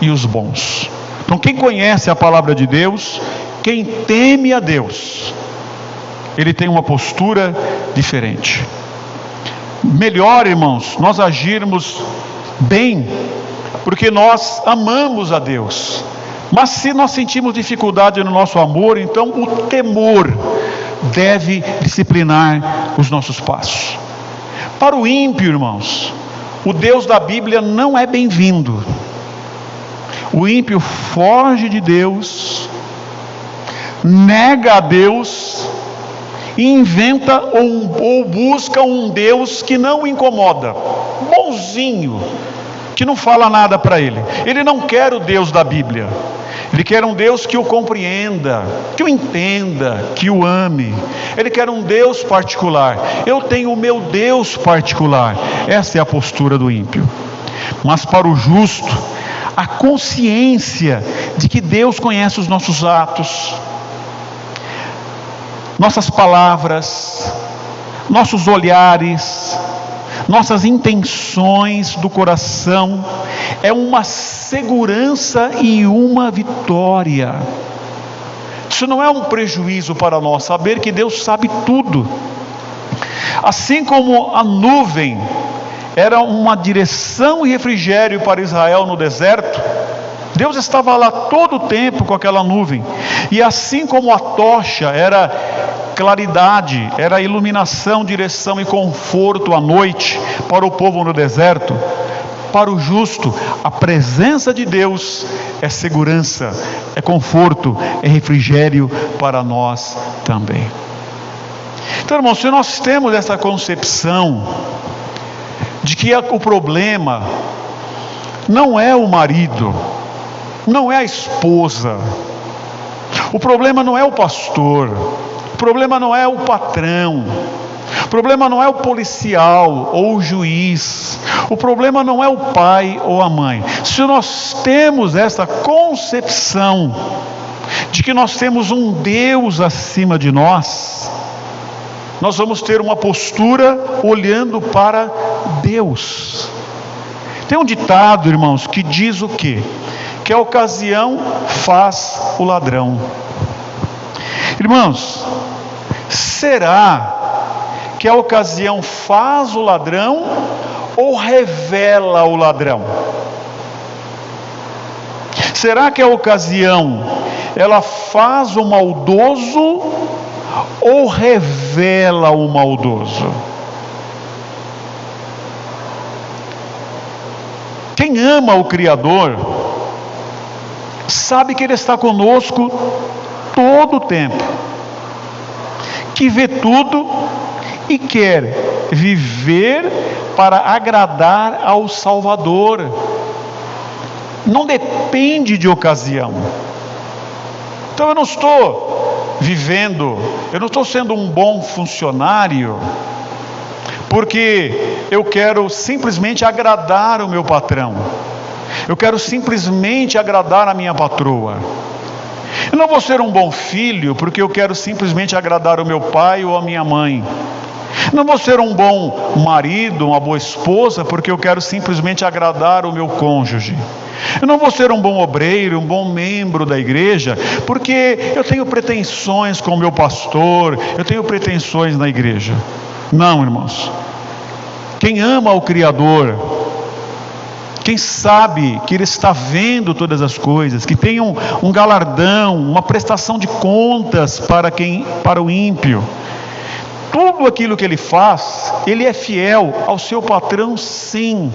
e os bons. Então quem conhece a palavra de Deus, quem teme a Deus, ele tem uma postura diferente. Melhor, irmãos, nós agirmos bem, porque nós amamos a Deus. Mas se nós sentimos dificuldade no nosso amor, então o temor deve disciplinar os nossos passos. Para o ímpio, irmãos, o Deus da Bíblia não é bem-vindo. O ímpio foge de Deus, nega a Deus e inventa ou busca um Deus que não o incomoda, bonzinho, que não fala nada para ele. Ele não quer o Deus da Bíblia, ele quer um Deus que o compreenda, que o entenda, que o ame. Ele quer um Deus particular. Eu tenho o meu Deus particular. Essa é a postura do ímpio. Mas para o justo, a consciência de que Deus conhece os nossos atos, nossas palavras, nossos olhares, nossas intenções do coração, é uma segurança e uma vitória. Isso não é um prejuízo para nós, saber que Deus sabe tudo. Assim como a nuvem era uma direção e refrigério para Israel no deserto, Deus estava lá todo o tempo com aquela nuvem. E assim como a tocha era claridade, era iluminação, direção e conforto à noite para o povo no deserto, para o justo, a presença de Deus é segurança, é conforto, é refrigério para nós também. Então, irmãos, se nós temos essa concepção de que o problema não é o marido, não é a esposa, o problema não é o pastor, o problema não é o patrão, O problema não é o policial ou o juiz. O problema não é o pai ou a mãe. Se nós temos essa concepção de que nós temos um Deus acima de nós, nós vamos ter uma postura olhando para Deus. Tem um ditado, irmãos, que diz o quê? Que a ocasião faz o ladrão. Irmãos, será que a ocasião faz o ladrão ou revela o ladrão? Será que a ocasião ela faz o maldoso ou revela o maldoso? Quem ama o Criador sabe que Ele está conosco todo o tempo, que vê tudo e quer viver para agradar ao Salvador. Não depende de ocasião. Então eu não estou vivendo, eu não estou sendo um bom funcionário porque eu quero simplesmente agradar o meu patrão, eu quero simplesmente agradar a minha patroa. Eu não vou ser um bom filho porque eu quero simplesmente agradar o meu pai ou a minha mãe. Não vou ser um bom marido, uma boa esposa porque eu quero simplesmente agradar o meu cônjuge. Eu não vou ser um bom obreiro, um bom membro da igreja porque eu tenho pretensões com o meu pastor, eu tenho pretensões na igreja. Não, irmãos. Quem ama o Criador, quem sabe que Ele está vendo todas as coisas, que tem um galardão, uma prestação de contas para o ímpio, tudo aquilo que ele faz, ele é fiel ao seu patrão, sim,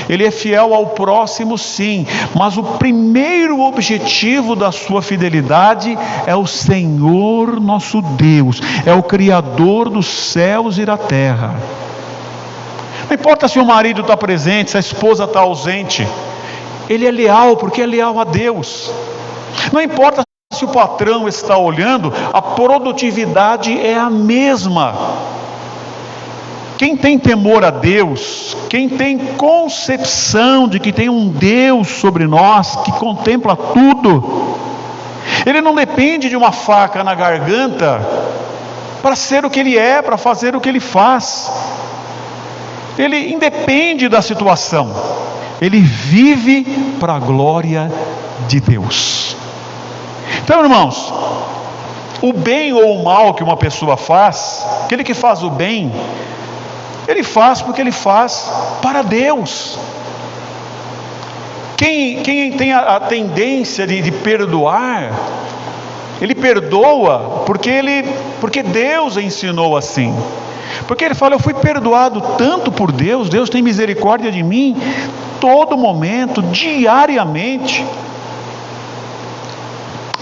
ele é fiel ao próximo, sim, mas o primeiro objetivo da sua fidelidade é o Senhor nosso Deus, é o Criador dos céus e da terra. Não importa se o marido está presente, se a esposa está ausente, ele é leal porque é leal a Deus. Não importa se o patrão está olhando, a produtividade é a mesma. Quem tem temor a Deus, quem tem concepção de que tem um Deus sobre nós, que contempla tudo, ele não depende de uma faca na garganta para ser o que ele é, para fazer o que ele faz. Ele independe da situação, ele vive para a glória de Deus. Então, irmãos, o bem ou o mal que uma pessoa faz, aquele que faz o bem, ele faz porque ele faz para Deus. Quem tem a tendência de perdoar, ele perdoa porque Deus ensinou assim. Porque ele fala: eu fui perdoado tanto por Deus, Deus tem misericórdia de mim todo momento, diariamente.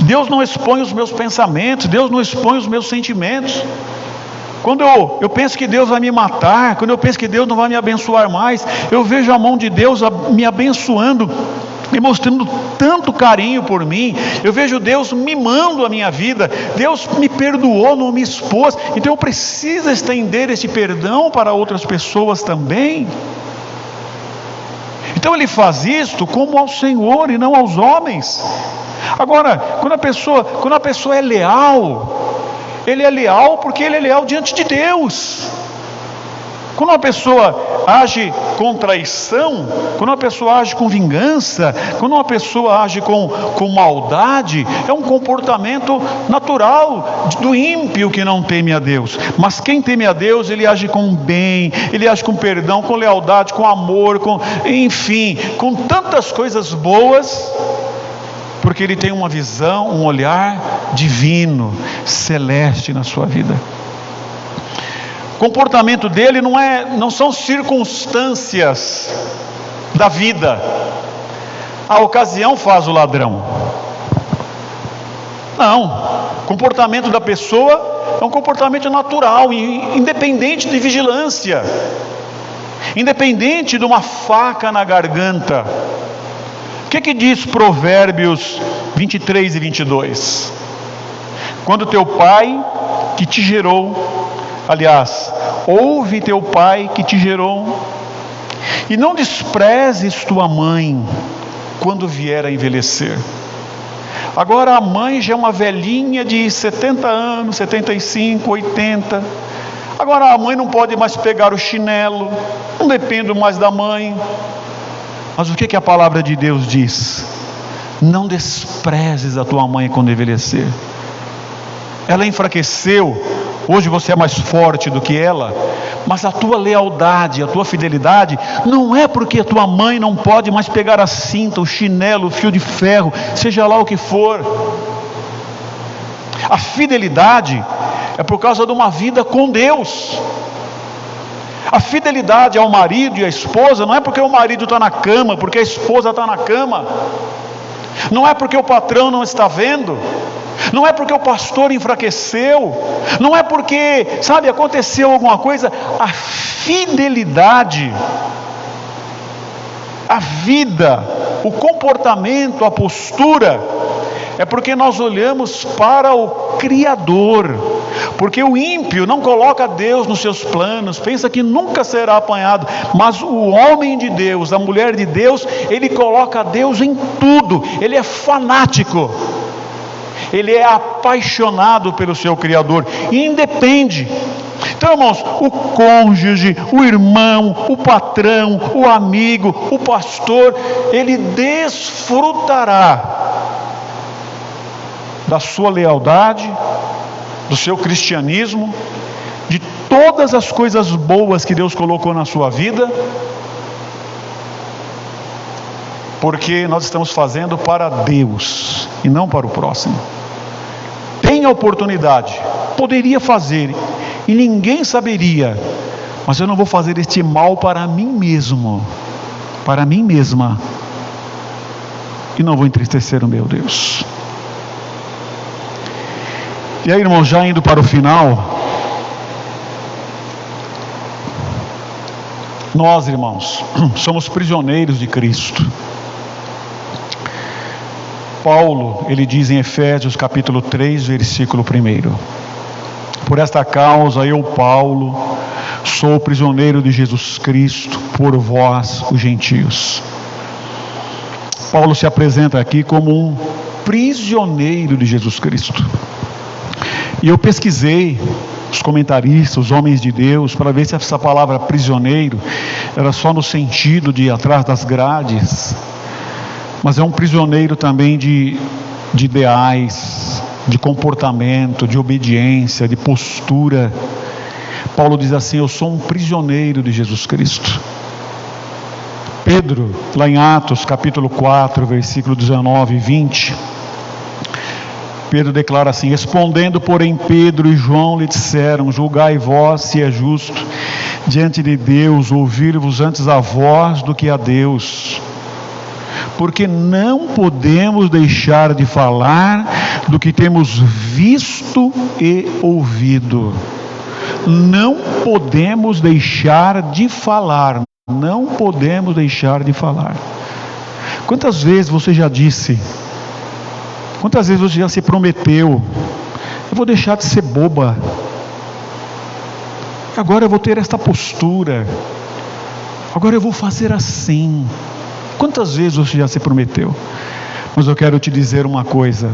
Deus não expõe os meus pensamentos, Deus não expõe os meus sentimentos. Quando eu penso que Deus vai me matar, quando eu penso que Deus não vai me abençoar mais, eu vejo a mão de Deus me abençoando, me mostrando tanto carinho por mim. Eu vejo Deus mimando a minha vida. Deus me perdoou, não me expôs. Então eu preciso estender esse perdão para outras pessoas também. Então ele faz isto como ao Senhor e não aos homens. Agora, quando a pessoa é leal, ele é leal porque ele é leal diante de Deus. Quando uma pessoa age com traição, quando uma pessoa age com vingança, quando uma pessoa age com maldade, é um comportamento natural do ímpio que não teme a Deus. Mas quem teme a Deus, ele age com bem, ele age com perdão, com lealdade, com amor, enfim, com tantas coisas boas, porque ele tem uma visão, um olhar divino, celeste na sua vida. O comportamento dele não são circunstâncias da vida. A ocasião faz o ladrão. Não. O comportamento da pessoa é um comportamento natural, independente de vigilância, independente de uma faca na garganta. O que diz Provérbios 23 e 22? Quando teu pai que te gerou aliás, ouve teu pai que te gerou, e não desprezes tua mãe quando vier a envelhecer. Agora a mãe já é uma velhinha de 70 anos, 75, 80. Agora a mãe não pode mais pegar o chinelo, não depende mais da mãe. Mas o que a palavra de Deus diz? Não desprezes a tua mãe quando envelhecer. Ela enfraqueceu, hoje você é mais forte do que ela, mas a tua lealdade, a tua fidelidade, não é porque a tua mãe não pode mais pegar a cinta, o chinelo, o fio de ferro, seja lá o que for. A fidelidade é por causa de uma vida com Deus. A fidelidade ao marido e à esposa não é porque o marido está na cama, porque a esposa está na cama. Não é porque o patrão não está vendo. Não é porque o pastor enfraqueceu. Não é porque, aconteceu alguma coisa. A fidelidade, a vida, o comportamento, a postura, é porque nós olhamos para o Criador. Porque o ímpio não coloca Deus nos seus planos, pensa que nunca será apanhado. Mas o homem de Deus, a mulher de Deus, ele coloca Deus em tudo. Ele é fanático, ele é apaixonado pelo seu Criador e independe. Então, irmãos, o cônjuge, o irmão, o patrão, o amigo, o pastor, ele desfrutará da sua lealdade, do seu cristianismo, de todas as coisas boas que Deus colocou na sua vida, porque nós estamos fazendo para Deus e não para o próximo. Tem a oportunidade, poderia fazer e ninguém saberia, mas eu não vou fazer este mal para mim mesmo, para mim mesma, e não vou entristecer o meu Deus. E aí, irmãos, já indo para o final, nós, irmãos, somos prisioneiros de Cristo. Paulo, ele diz em Efésios capítulo 3, versículo 1: por esta causa eu, Paulo, sou prisioneiro de Jesus Cristo por vós, os gentios. Paulo se apresenta aqui como um prisioneiro de Jesus Cristo. E eu pesquisei os comentaristas, os homens de Deus, para ver se essa palavra prisioneiro era só no sentido de ir atrás das grades, mas é um prisioneiro também de ideais, de comportamento, de obediência, de postura. Paulo diz assim: eu sou um prisioneiro de Jesus Cristo. Pedro, lá em Atos capítulo 4, versículo 19 e 20, Pedro declara assim: respondendo, porém, Pedro e João lhe disseram: julgai vós se é justo diante de Deus ouvir-vos antes a vós do que a Deus, porque não podemos deixar de falar do que temos visto e ouvido. Não podemos deixar de falar, não podemos deixar de falar. Quantas vezes você já disse, quantas vezes você já se prometeu: eu vou deixar de ser boba, agora eu vou ter esta postura, agora eu vou fazer assim. Quantas vezes você já se prometeu? Mas eu quero te dizer uma coisa: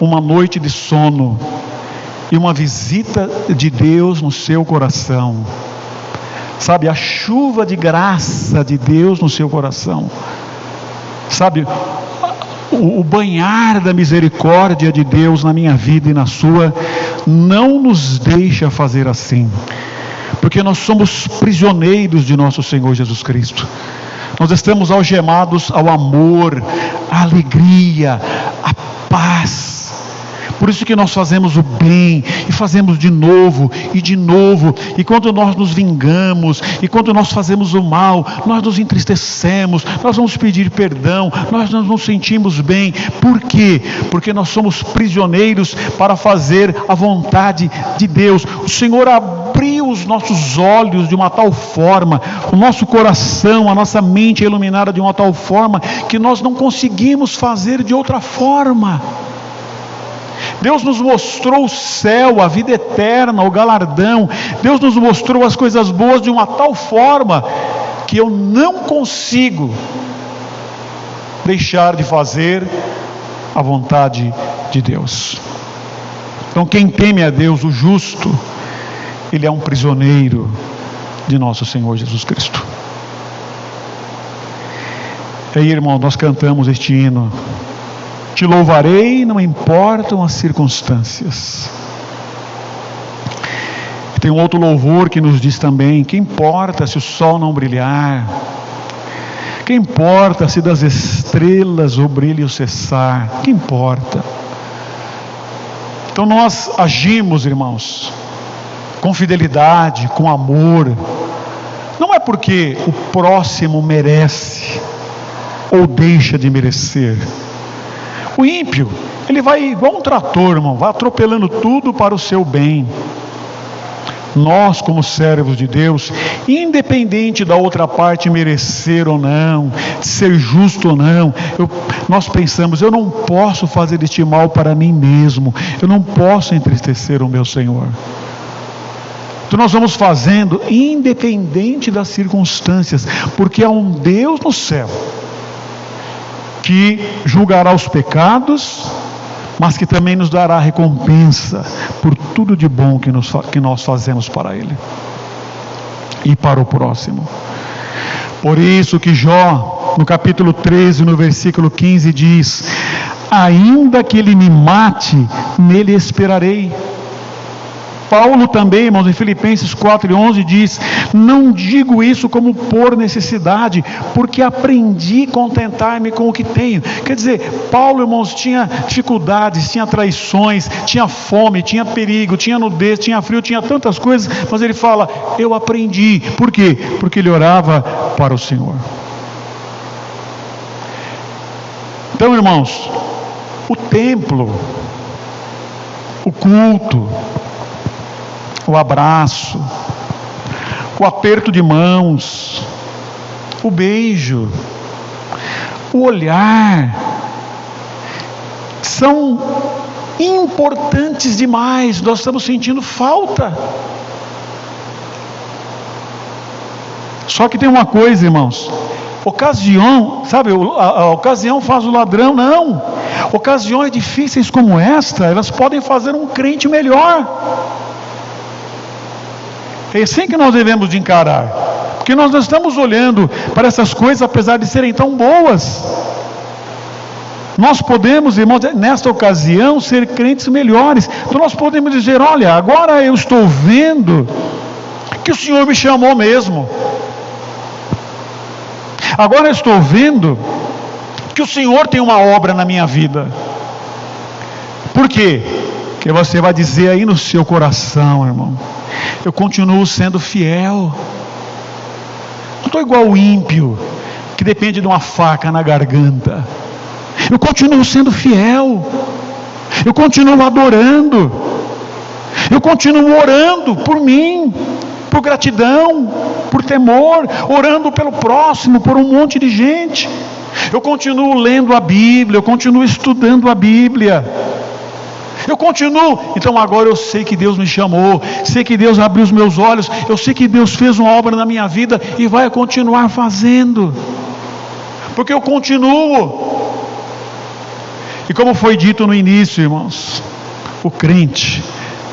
uma noite de sono e uma visita de Deus no seu coração, a chuva de graça de Deus no seu coração, o banhar da misericórdia de Deus na minha vida e na sua, não nos deixa fazer assim, porque nós somos prisioneiros de nosso Senhor Jesus Cristo. Nós estamos algemados ao amor, à alegria, à paz. Por isso que nós fazemos o bem e fazemos de novo e de novo. E quando nós nos vingamos e quando nós fazemos o mal, nós nos entristecemos, nós vamos pedir perdão, nós não nos sentimos bem. Por quê? Porque nós somos prisioneiros para fazer a vontade de Deus. O Senhor abriu os nossos olhos de uma tal forma, o nosso coração, a nossa mente é iluminada de uma tal forma que nós não conseguimos fazer de outra forma. Deus nos mostrou o céu, a vida eterna, o galardão. Deus nos mostrou as coisas boas de uma tal forma que eu não consigo deixar de fazer a vontade de Deus. Então, quem teme a Deus, o justo, ele é um prisioneiro de nosso Senhor Jesus Cristo. E aí, irmão, nós cantamos este hino: te louvarei, não importam as circunstâncias. Tem um outro louvor que nos diz também: que importa se o sol não brilhar? Que importa se das estrelas o brilho cessar? Que importa? Então nós agimos, irmãos, com fidelidade, com amor. Não é porque o próximo merece ou deixa de merecer. O ímpio, ele vai igual um trator, irmão, vai atropelando tudo para o seu bem. Nós, como servos de Deus, independente da outra parte merecer ou não, ser justo ou não, nós pensamos: eu não posso fazer este mal para mim mesmo, eu não posso entristecer o meu Senhor. Então nós vamos fazendo independente das circunstâncias, porque há um Deus no céu que julgará os pecados, mas que também nos dará recompensa por tudo de bom que nós fazemos para Ele e para o próximo. Por isso que Jó, no capítulo 13, no versículo 15, diz: ainda que ele me mate, nele esperarei. Paulo também, irmãos, em Filipenses 4:11 diz: não digo isso como por necessidade, porque aprendi a contentar-me com o que tenho. Quer dizer, Paulo, irmãos, tinha dificuldades, tinha traições, tinha fome, tinha perigo, tinha nudez, tinha frio, tinha tantas coisas, mas ele fala: eu aprendi. Por quê? Porque ele orava para o Senhor. Então, irmãos, o templo, o culto, o abraço, o aperto de mãos, o beijo, o olhar, são importantes demais. Nós estamos sentindo falta. Só que tem uma coisa, irmãos: ocasião, sabe, a ocasião faz o ladrão. Não, ocasiões difíceis como esta, elas podem fazer um crente melhor. É assim que nós devemos de encarar, porque nós não estamos olhando para essas coisas apesar de serem tão boas. Nós podemos, irmãos, nesta ocasião ser crentes melhores. Então nós podemos dizer: olha, agora eu estou vendo que o Senhor me chamou mesmo. Agora eu estou vendo que o Senhor tem uma obra na minha vida. Por quê? Porque você vai dizer aí no seu coração, irmão: eu continuo sendo fiel. Não estou igual o ímpio, que depende de uma faca na garganta. Eu continuo sendo fiel. Eu continuo adorando. Eu continuo orando por mim, por gratidão, por temor, orando pelo próximo, por um monte de gente. Eu continuo lendo a Bíblia, eu continuo estudando a Bíblia. Eu continuo. Então agora eu sei que Deus me chamou, sei que Deus abriu os meus olhos, eu sei que Deus fez uma obra na minha vida e vai continuar fazendo, porque eu continuo. E como foi dito no início, irmãos, o crente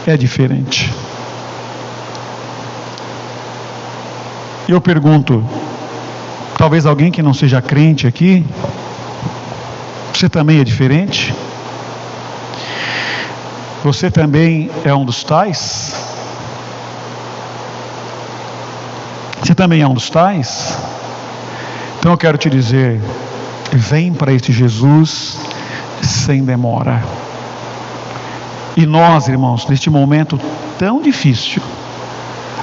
é diferente. E eu pergunto: talvez alguém que não seja crente aqui, você também é diferente? Você também é um dos tais? Você também é um dos tais? Então eu quero te dizer: vem para este Jesus sem demora. E nós, irmãos, neste momento tão difícil,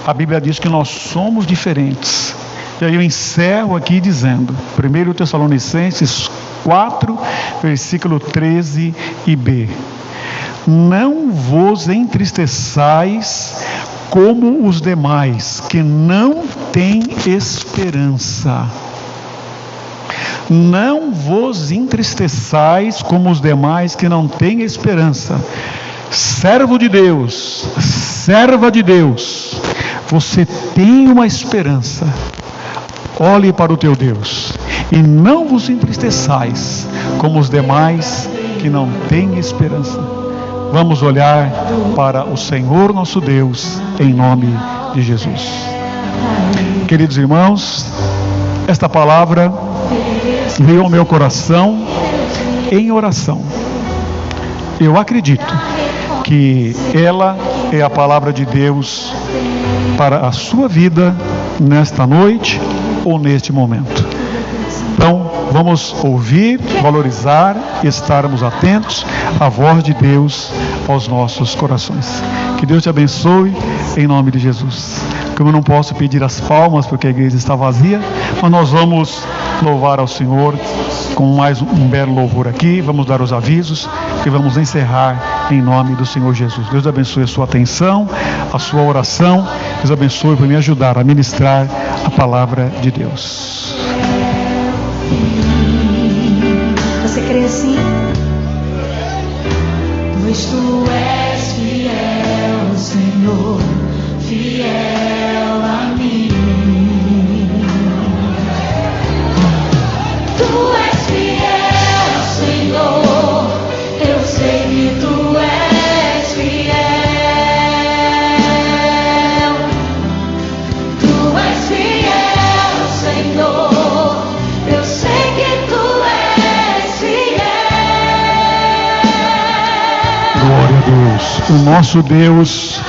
a Bíblia diz que nós somos diferentes. E aí eu encerro aqui dizendo, 1 Tessalonicenses 4, versículo 13 e B: não vos entristeçais como os demais, que não têm esperança. Não vos entristeçais como os demais que não têm esperança. Servo de Deus, serva de Deus, você tem uma esperança. Olhe para o teu Deus e não vos entristeçais como os demais que não têm esperança. Vamos olhar para o Senhor nosso Deus em nome de Jesus. Queridos irmãos, esta palavra veio ao meu coração em oração. Eu acredito que ela é a palavra de Deus para a sua vida nesta noite ou neste momento. Então, vamos ouvir, valorizar e estarmos atentos à voz de Deus aos nossos corações. Que Deus te abençoe em nome de Jesus. Como eu não posso pedir as palmas porque a igreja está vazia, mas nós vamos louvar ao Senhor com mais um belo louvor aqui. Vamos dar os avisos e vamos encerrar em nome do Senhor Jesus. Deus abençoe a sua atenção, a sua oração. Deus abençoe por me ajudar a ministrar a palavra de Deus. Você crê assim? Pois tu és fiel, Senhor, fiel a mim. Tu és fiel, Senhor, eu sei que tu és fiel. Tu és fiel, Senhor, eu sei que tu és fiel. Glória a Deus. O nosso Deus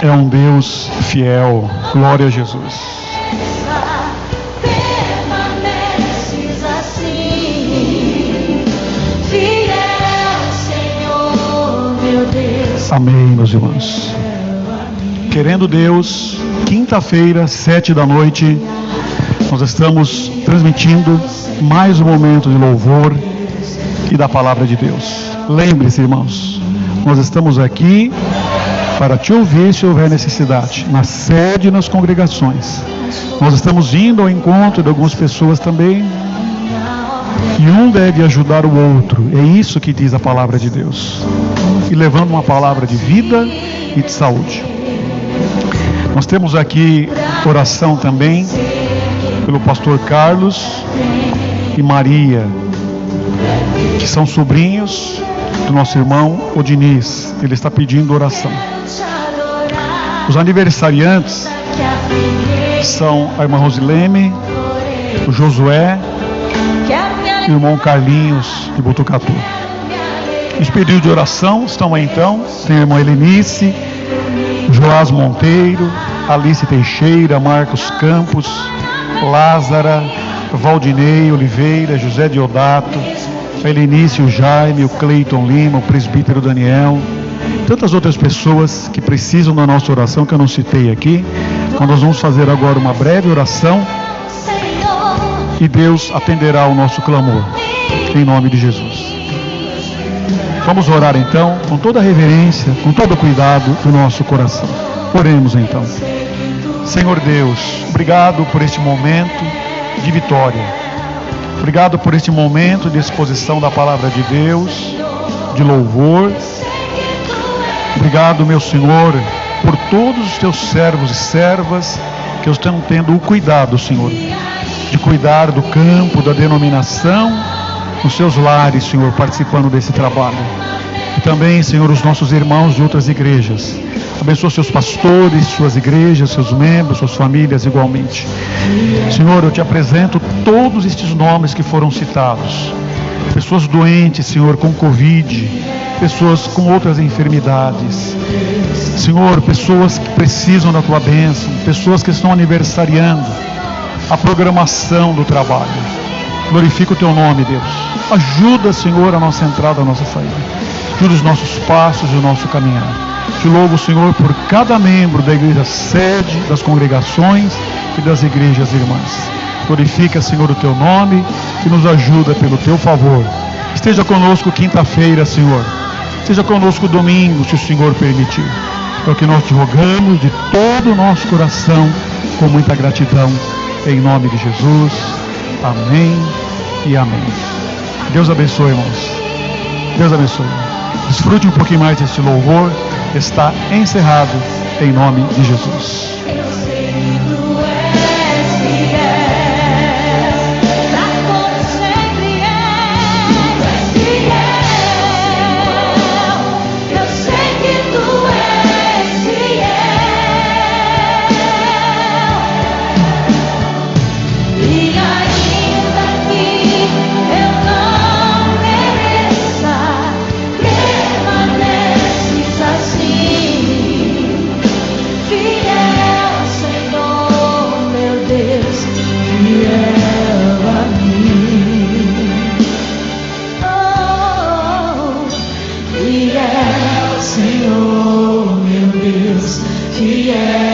é um Deus fiel. Glória a Jesus. Permaneces assim, fiel, Senhor, meu Deus. Amém, meus irmãos. Querendo Deus, quinta-feira, 7h, nós estamos transmitindo mais um momento de louvor e da palavra de Deus. Lembre-se, irmãos, nós estamos aqui para te ouvir se houver necessidade, na sede e nas congregações. Nós estamos indo ao encontro de algumas pessoas também, e um deve ajudar o outro. É isso que diz a palavra de Deus. E levando uma palavra de vida e de saúde. Nós temos aqui oração também pelo pastor Carlos e Maria, que são sobrinhos do nosso irmão Odiniz. Ele está pedindo oração. Os aniversariantes são a irmã Rosilene, o Josué e o irmão Carlinhos de Botucatu. Os pedidos de oração estão aí então. Tem a irmã Helenice, Joás Monteiro, Alice Teixeira, Marcos Campos, Lázara, Valdinei Oliveira, José Diodato, a Helenice, o Jaime, o Cleiton Lima, o presbítero Daniel, tantas outras pessoas que precisam da nossa oração que eu não citei aqui. Então nós vamos fazer agora uma breve oração e Deus atenderá o nosso clamor, em nome de Jesus. Vamos orar então, com toda a reverência, com todo o cuidado do nosso coração. Oremos então. Senhor Deus, obrigado por este momento de vitória. Obrigado por este momento de exposição da palavra de Deus, de louvor. Obrigado, meu Senhor, por todos os teus servos e servas que estão tendo o cuidado, Senhor, de cuidar do campo, da denominação, nos seus lares, Senhor, participando desse trabalho. E também, Senhor, os nossos irmãos de outras igrejas. Abençoa seus pastores, suas igrejas, seus membros, suas famílias igualmente. Senhor, eu te apresento todos estes nomes que foram citados. Pessoas doentes, Senhor, com Covid, pessoas com outras enfermidades. Senhor, pessoas que precisam da tua bênção, pessoas que estão aniversariando a programação do trabalho. Glorifica o teu nome, Deus. Ajuda, Senhor, a nossa entrada, a nossa saída. Ajuda os nossos passos e o nosso caminhar. Te louvo, Senhor, por cada membro da igreja sede, das congregações e das igrejas irmãs. Glorifica, Senhor, o teu nome e nos ajuda pelo teu favor. Esteja conosco quinta-feira, Senhor. Esteja conosco domingo, se o Senhor permitir. É o que nós te rogamos de todo o nosso coração, com muita gratidão, em nome de Jesus. Amém e amém. Deus abençoe, irmãos. Deus abençoe. Desfrute um pouquinho mais desse louvor. Está encerrado em nome de Jesus. Eu sei que tu és fiel, pra como sempre és fiel. Eu sei que tu és fiel, e ainda que eu não mereça, permaneces assim, fiel, Senhor, meu Deus, fiel a mim. Oh, fiel, Senhor, meu Deus, fiel.